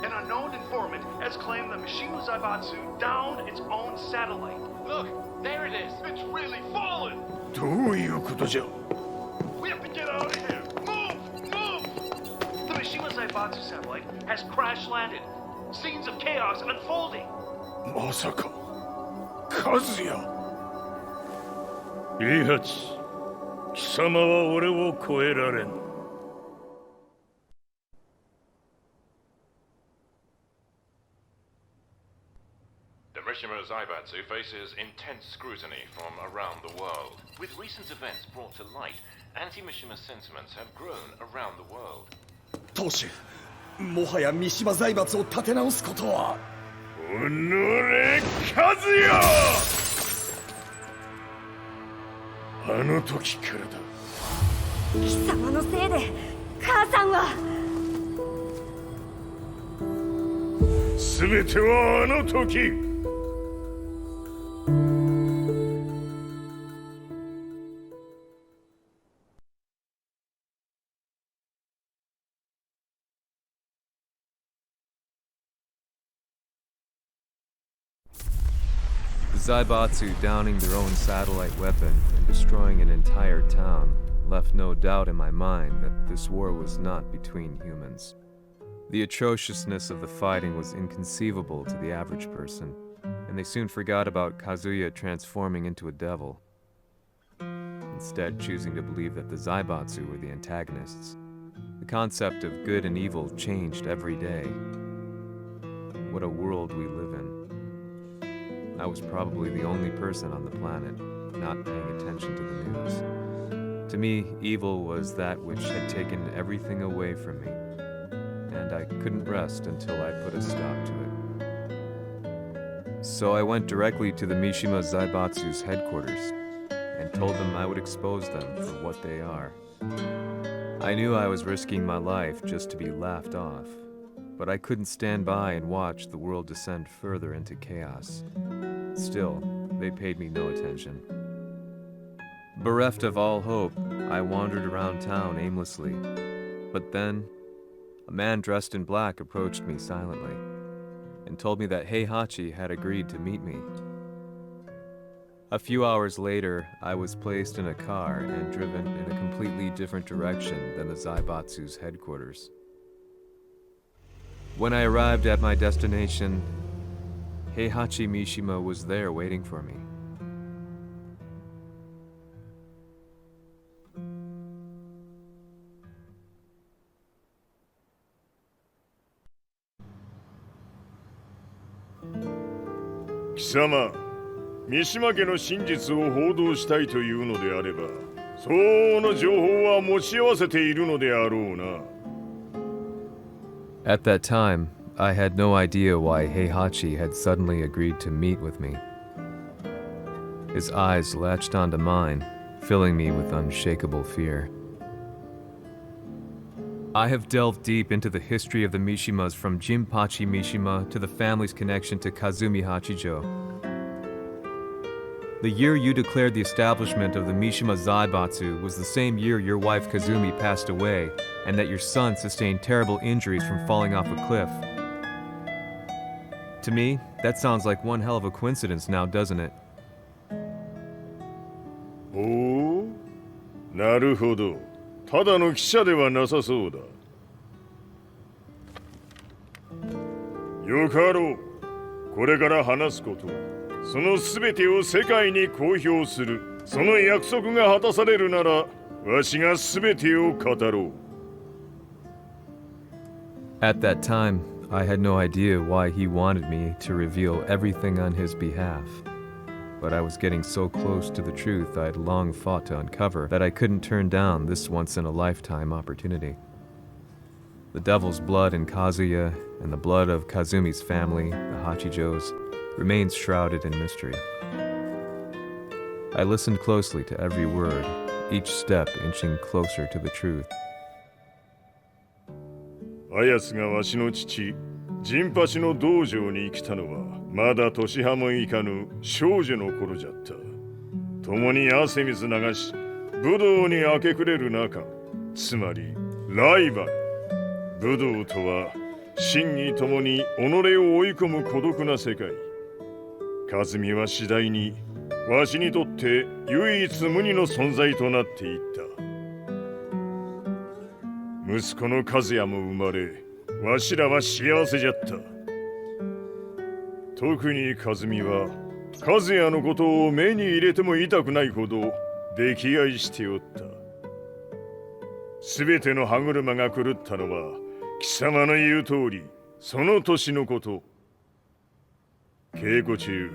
An unknown informant has claimed the Mishima Zaibatsu downed its own satellite. Look, there it is. It's really fallen. どういうことじゃ。 We have to get out of here. Move, move. The Mishima Zaibatsu satellite has crash landed. Scenes of chaos unfolding. まさか、和也。イハチ、貴様は俺を超えられん。The Mishima Zaibatsu faces intense scrutiny from around the world. With recent events brought to light, anti-Mishima sentiments have grown around the world. 当主、もはや三島財閥を立て直すことは。おのれ、和也！あの時からだ。貴様のせいで母さんは。全てはあの時。The Zaibatsu downing their own satellite weapon and destroying an entire town left no doubt in my mind that this war was not between humans. The atrociousness of the fighting was inconceivable to the average person, and they soon forgot about Kazuya transforming into a devil, instead choosing to believe that the Zaibatsu were the antagonists. The concept of good and evil changed every day. What a world we live in. I was probably the only person on the planet not paying attention to the news. To me, evil was that which had taken everything away from me, and I couldn't rest until I put a stop to it. So I went directly to the Mishima Zaibatsu's headquarters and told them I would expose them for what they are. I knew I was risking my life just to be laughed off, but I couldn't stand by and watch the world descend further into chaos. Still, they paid me no attention. Bereft of all hope, I wandered around town aimlessly. But then, a man dressed in black approached me silently and told me that Heihachi had agreed to meet me. A few hours later, I was placed in a car and driven in a completely different direction than the Zaibatsu's headquarters. When I arrived at my destination, Heihachi Mishima was there waiting for me. Kisama, 三島家の真実を報道したいというのであれば、相応の情報は持ち合わせているのであろうな。At that time, I had no idea why Heihachi had suddenly agreed to meet with me. His eyes latched onto mine, filling me with unshakable fear. I have delved deep into the history of the Mishimas from Jinpachi Mishima to the family's connection to Kazumi Hachijo. The year you declared the establishment of the Mishima Zaibatsu was the same year your wife Kazumi passed away, and that your son sustained terrible injuries from falling off a cliff. To me, that sounds like one hell of a coincidence now, doesn't it? おお、なるほど。ただの記者ではなさそうだ。よかろう。これから話すこと、そのすべてを世界に公表する。その約束が果たされるなら、わしがすべてを語ろう。At that time, I had no idea why he wanted me to reveal everything on his behalf. But I was getting so close to the truth I'd long fought to uncover that I couldn't turn down this once-in-a-lifetime opportunity. The devil's blood in Kazuya and the blood of Kazumi's family, the Hachijos, remains shrouded in mystery. I listened closely to every word, each step inching closer to the truth. あやつがわしの父、陣八の道場に来たのは、まだ年端もいかぬ少女の頃じゃった。共に汗水流し、武道に明け暮れる中、つまりライバル。武道とは、真に共に己を追い込む孤独な世界。和美は次第に、わしにとって唯一無二の存在となっていった。息子の和也も生まれ、わしらは幸せじゃった。特に和美は、和也のことを目に入れても痛くないほど溺愛しておった。すべての歯車が狂ったのは、貴様の言う通り、その年のこと。稽古中、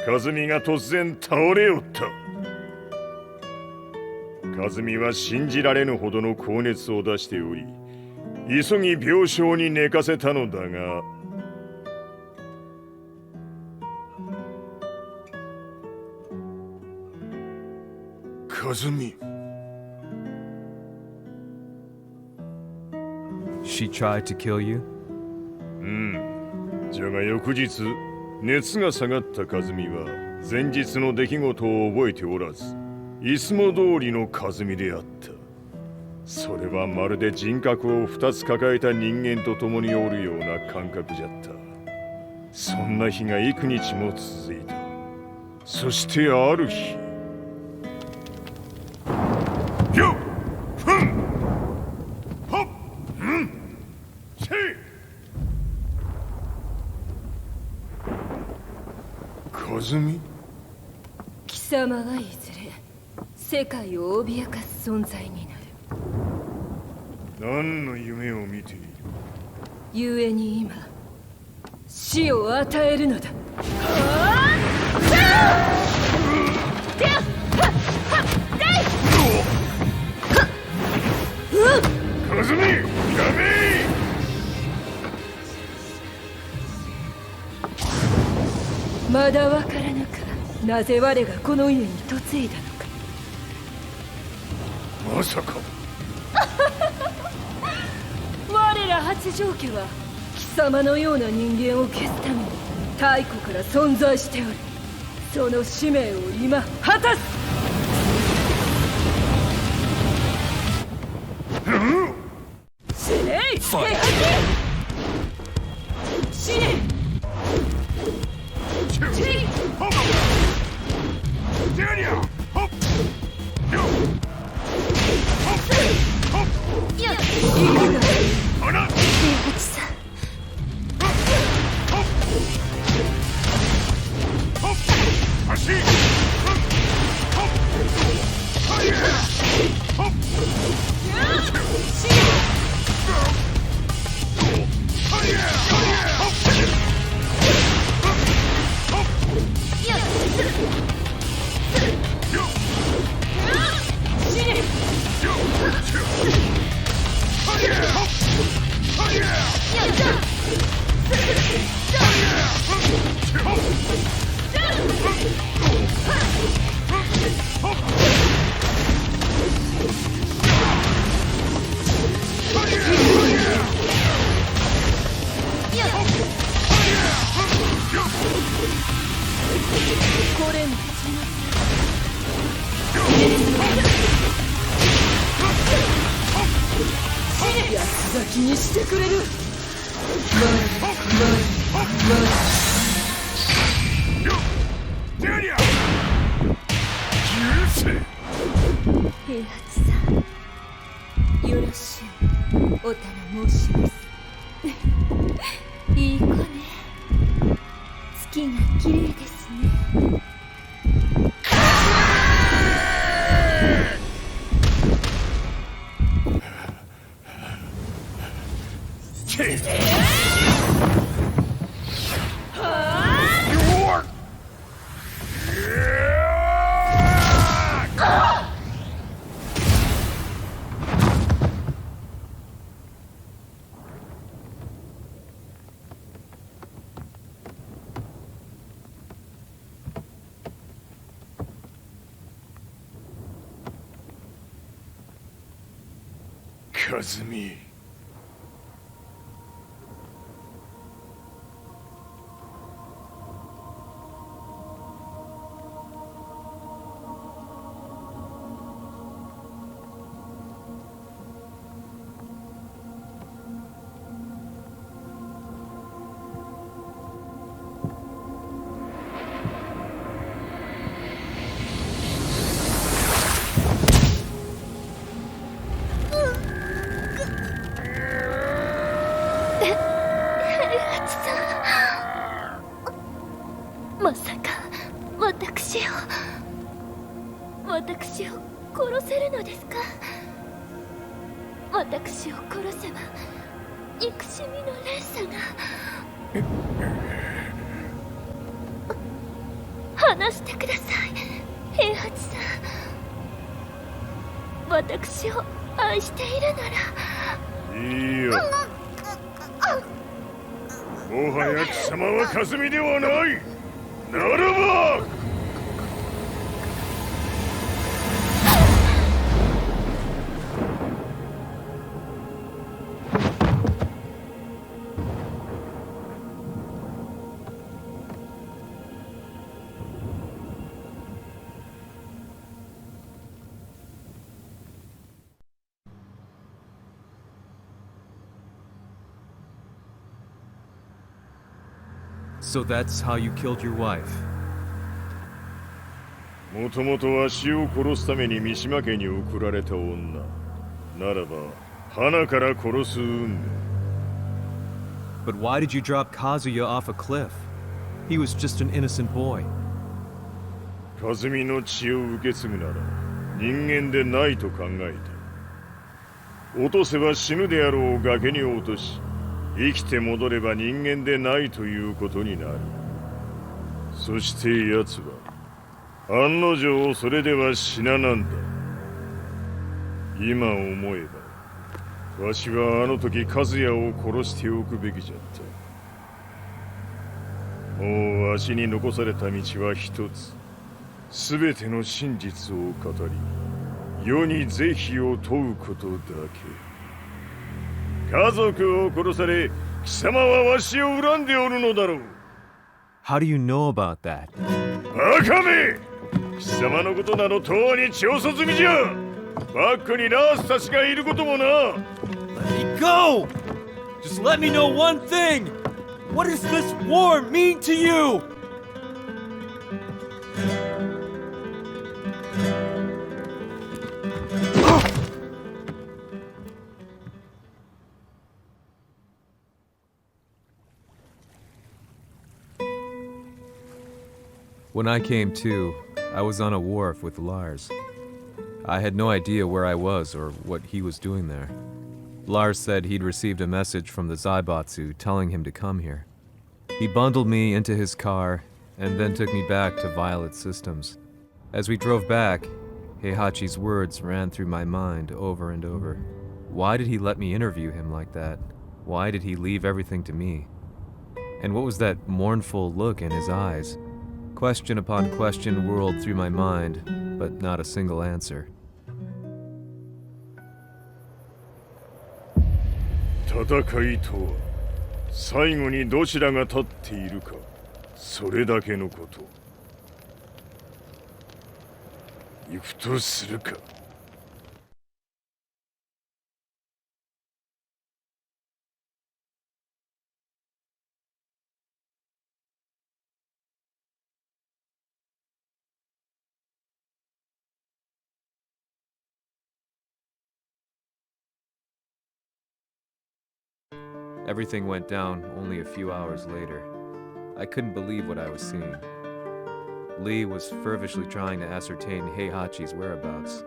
和美が突然倒れおった。和美は信じられぬほどの高熱を出しており、急ぎ病床に寝かせたのだが、和美。She tried to kill you? じゃが翌日、熱が下がった和美は前日の出来事を覚えておらず、いつも通りの和美であった。それはまるで人格を2つ抱えた人間と共におるような感覚じゃった。そんな日が幾日も続いた。そしてある日、よっふんはっんせい和美。貴様はいずれ世界を脅かす存在になる。何の夢を見ている？故に今死を与えるのだ。まだわからぬか。なぜ我がこの家に嫁いだのか。まさか我ら八丈家は貴様のような人間を消すために太古から存在しておる。その使命を今果たす。死ねい平八。死ね。平八さん、よろしゅうお頼申します。いい子ね。月が綺麗ですね。Kazumi. Kazumi ではない。ならばSo that's how you killed your wife. もともとわしを殺すために三島家に送られた女。ならば、花から殺す運命。But why did you drop Kazuya off a cliff? He was just an innocent boy. 和美の血を受け継ぐなら人間でないと考えた。落とせば死ぬであろう崖に落とし、生きて戻れば人間でないということになる。そして奴は案の定それでは死ななんだ。今思えばわしはあの時和也を殺しておくべきじゃった。もう足に残された道は一つ。すべての真実を語り、世に是非を問うことだけ。家族を殺され、貴様はわしを恨んでおるのだろう。How do you know about that? バカめ！貴様のことなどとうに調査済みじゃ。バックにラースたちがいることもな。Let me go! Just let me know one thing! What does this war mean to you? When I came to, I was on a wharf with Lars. I had no idea where I was or what he was doing there. Lars said he'd received a message from the Zaibatsu telling him to come here. He bundled me into his car and then took me back to Violet Systems. As we drove back, Heihachi's words ran through my mind over and over. Why did he let me interview him like that? Why did he leave everything to me? And what was that mournful look in his eyes? Question upon question whirled through my mind, but not a single answer. 戦いとは最後にどちらが立っているか、それだけのこと。行くとするか。Everything went down only a few hours later. I couldn't believe what I was seeing. Lee was fervently trying to ascertain Heihachi's whereabouts.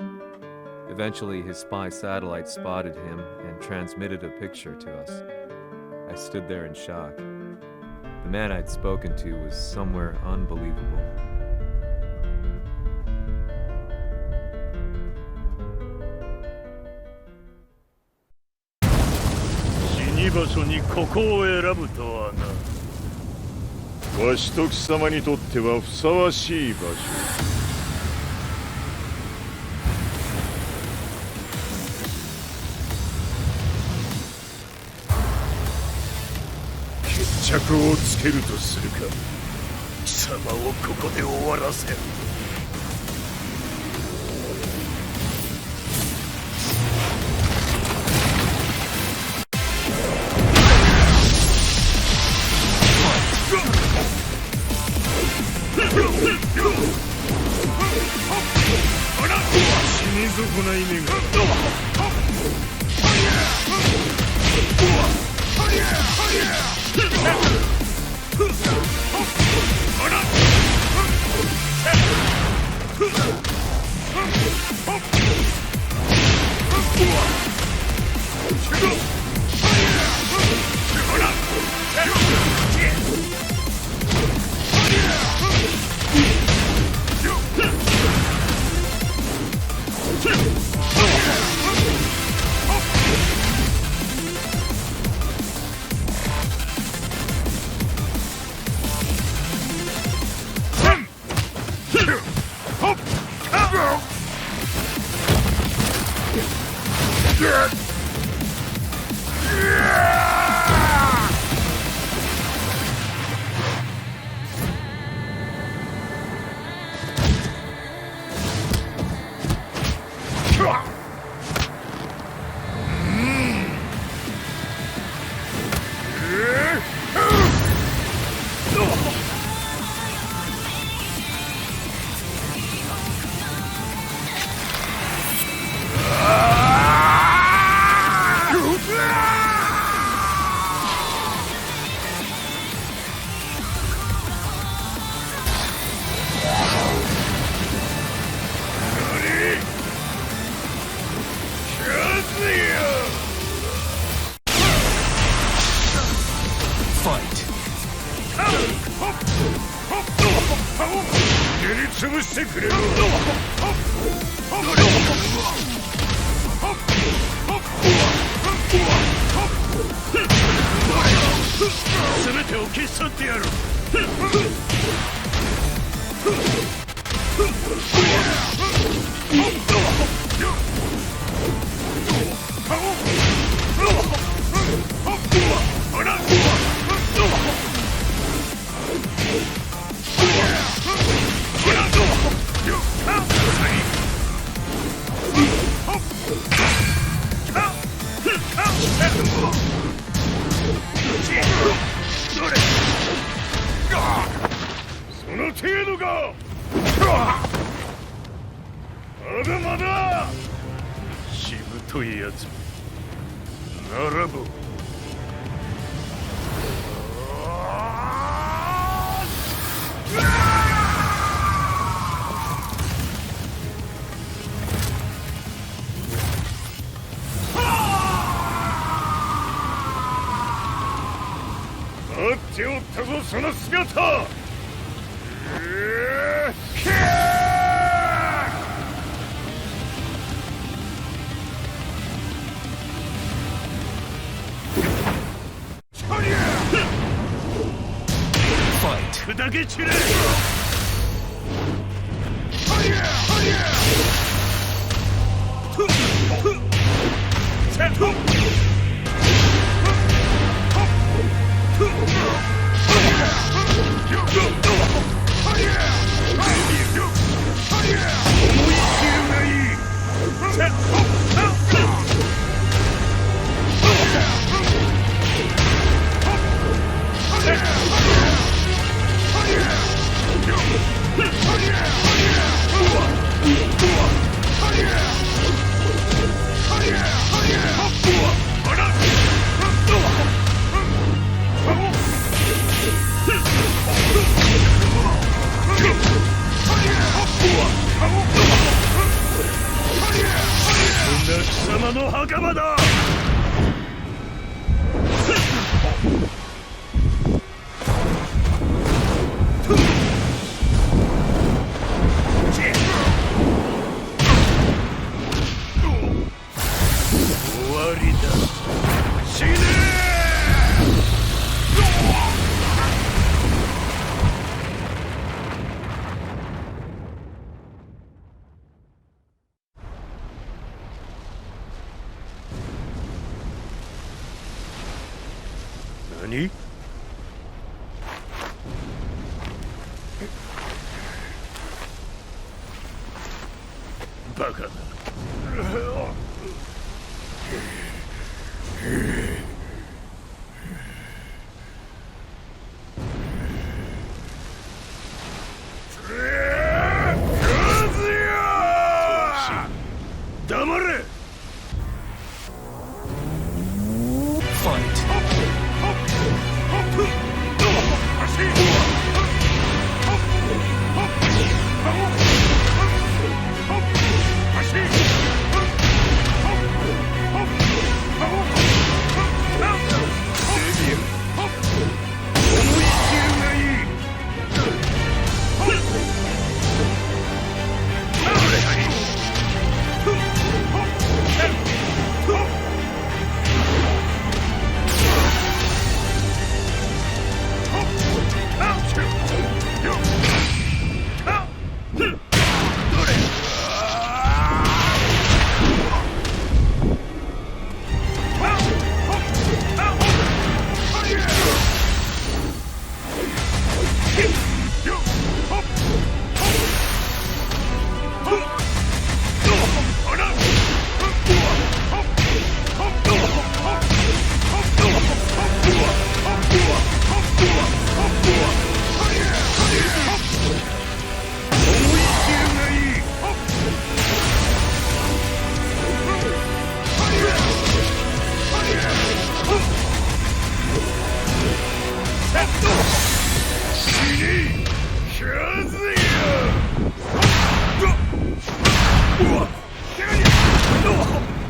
Eventually, his spy satellite spotted him and transmitted a picture to us. I stood there in shock. The man I'd spoken to was somewhere unbelievable. 場所にここを選ぶとはな。わしと貴様にとってはふさわしい場所。決着をつけるとするか。貴様をここで終わらせる。全てを消し去ってやる。その程度か。まだまだ。しぶといやつならば。待っておったぞその姿。砕け散れ。貴様の墓場だ。終わりだ。死ね何？バカだ。黙れ。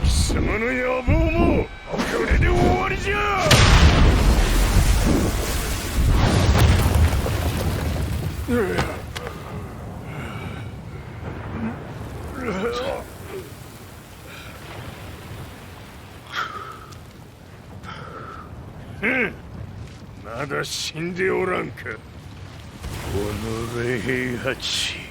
貴様の野望もこれで終わりじゃ。まだ死んでおらんか。この平八。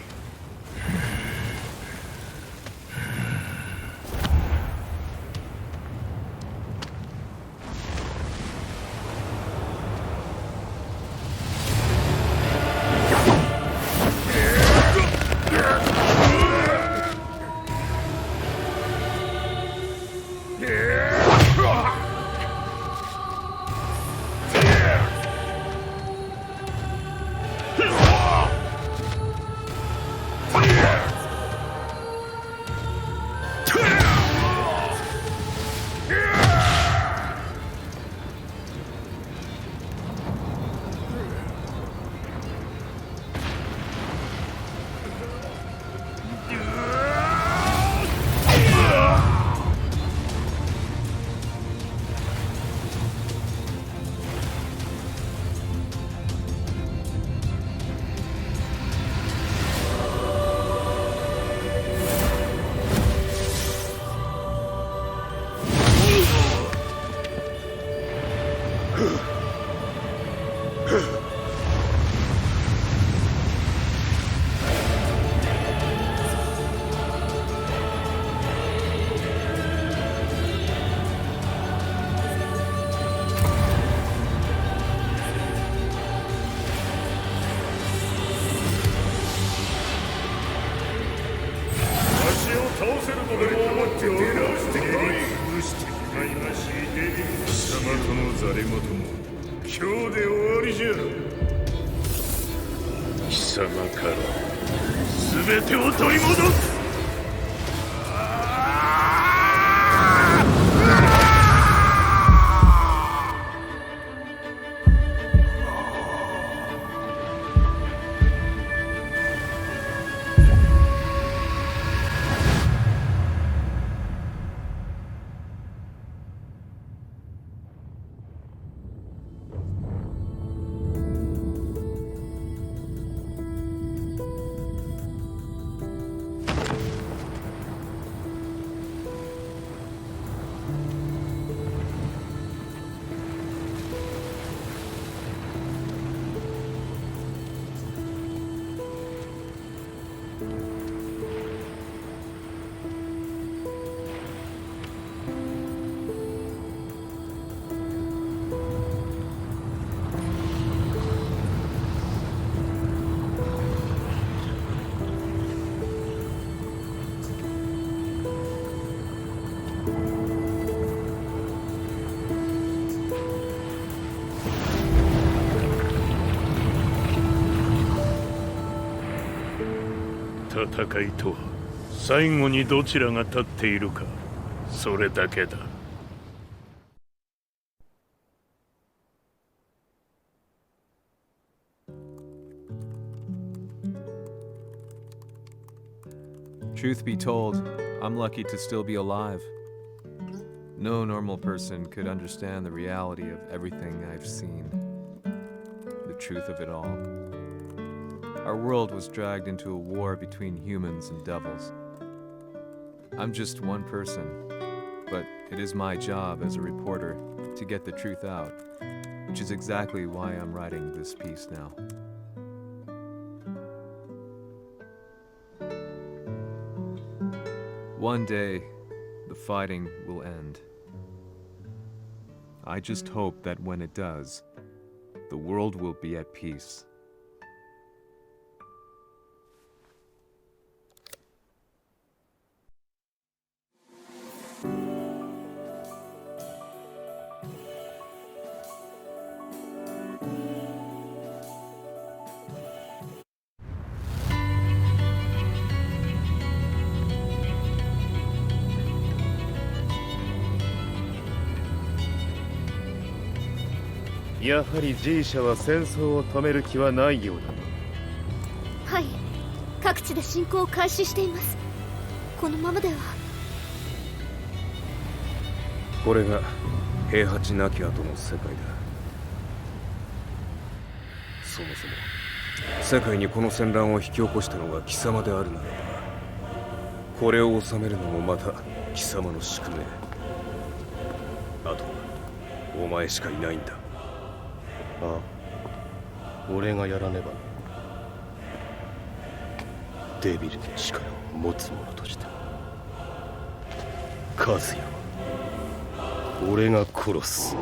戦いとは最後にどちらが立っているか、それだけだ。Truth be told, I'm lucky to still be alive. No normal person could understand the reality of everything I've seen, the truth of it all. Our world was dragged into a war between humans and devils. I'm just one person, but it is my job as a reporter to get the truth out, which is exactly why I'm writing this piece now. One day, the fighting will end. I just hope that when it does, the world will be at peace. G やはり G 社は戦争を止める気はないようだな。はい、各地で侵攻を開始しています。このままでは。これが平八なき後の世界だ。そもそも世界にこの戦乱を引き起こしたのが貴様であるならば、これを収めるのもまた貴様の宿命。あとはお前しかいないんだ。ああ、俺がやらねば。デビルの力を持つ者として和也は俺が殺す。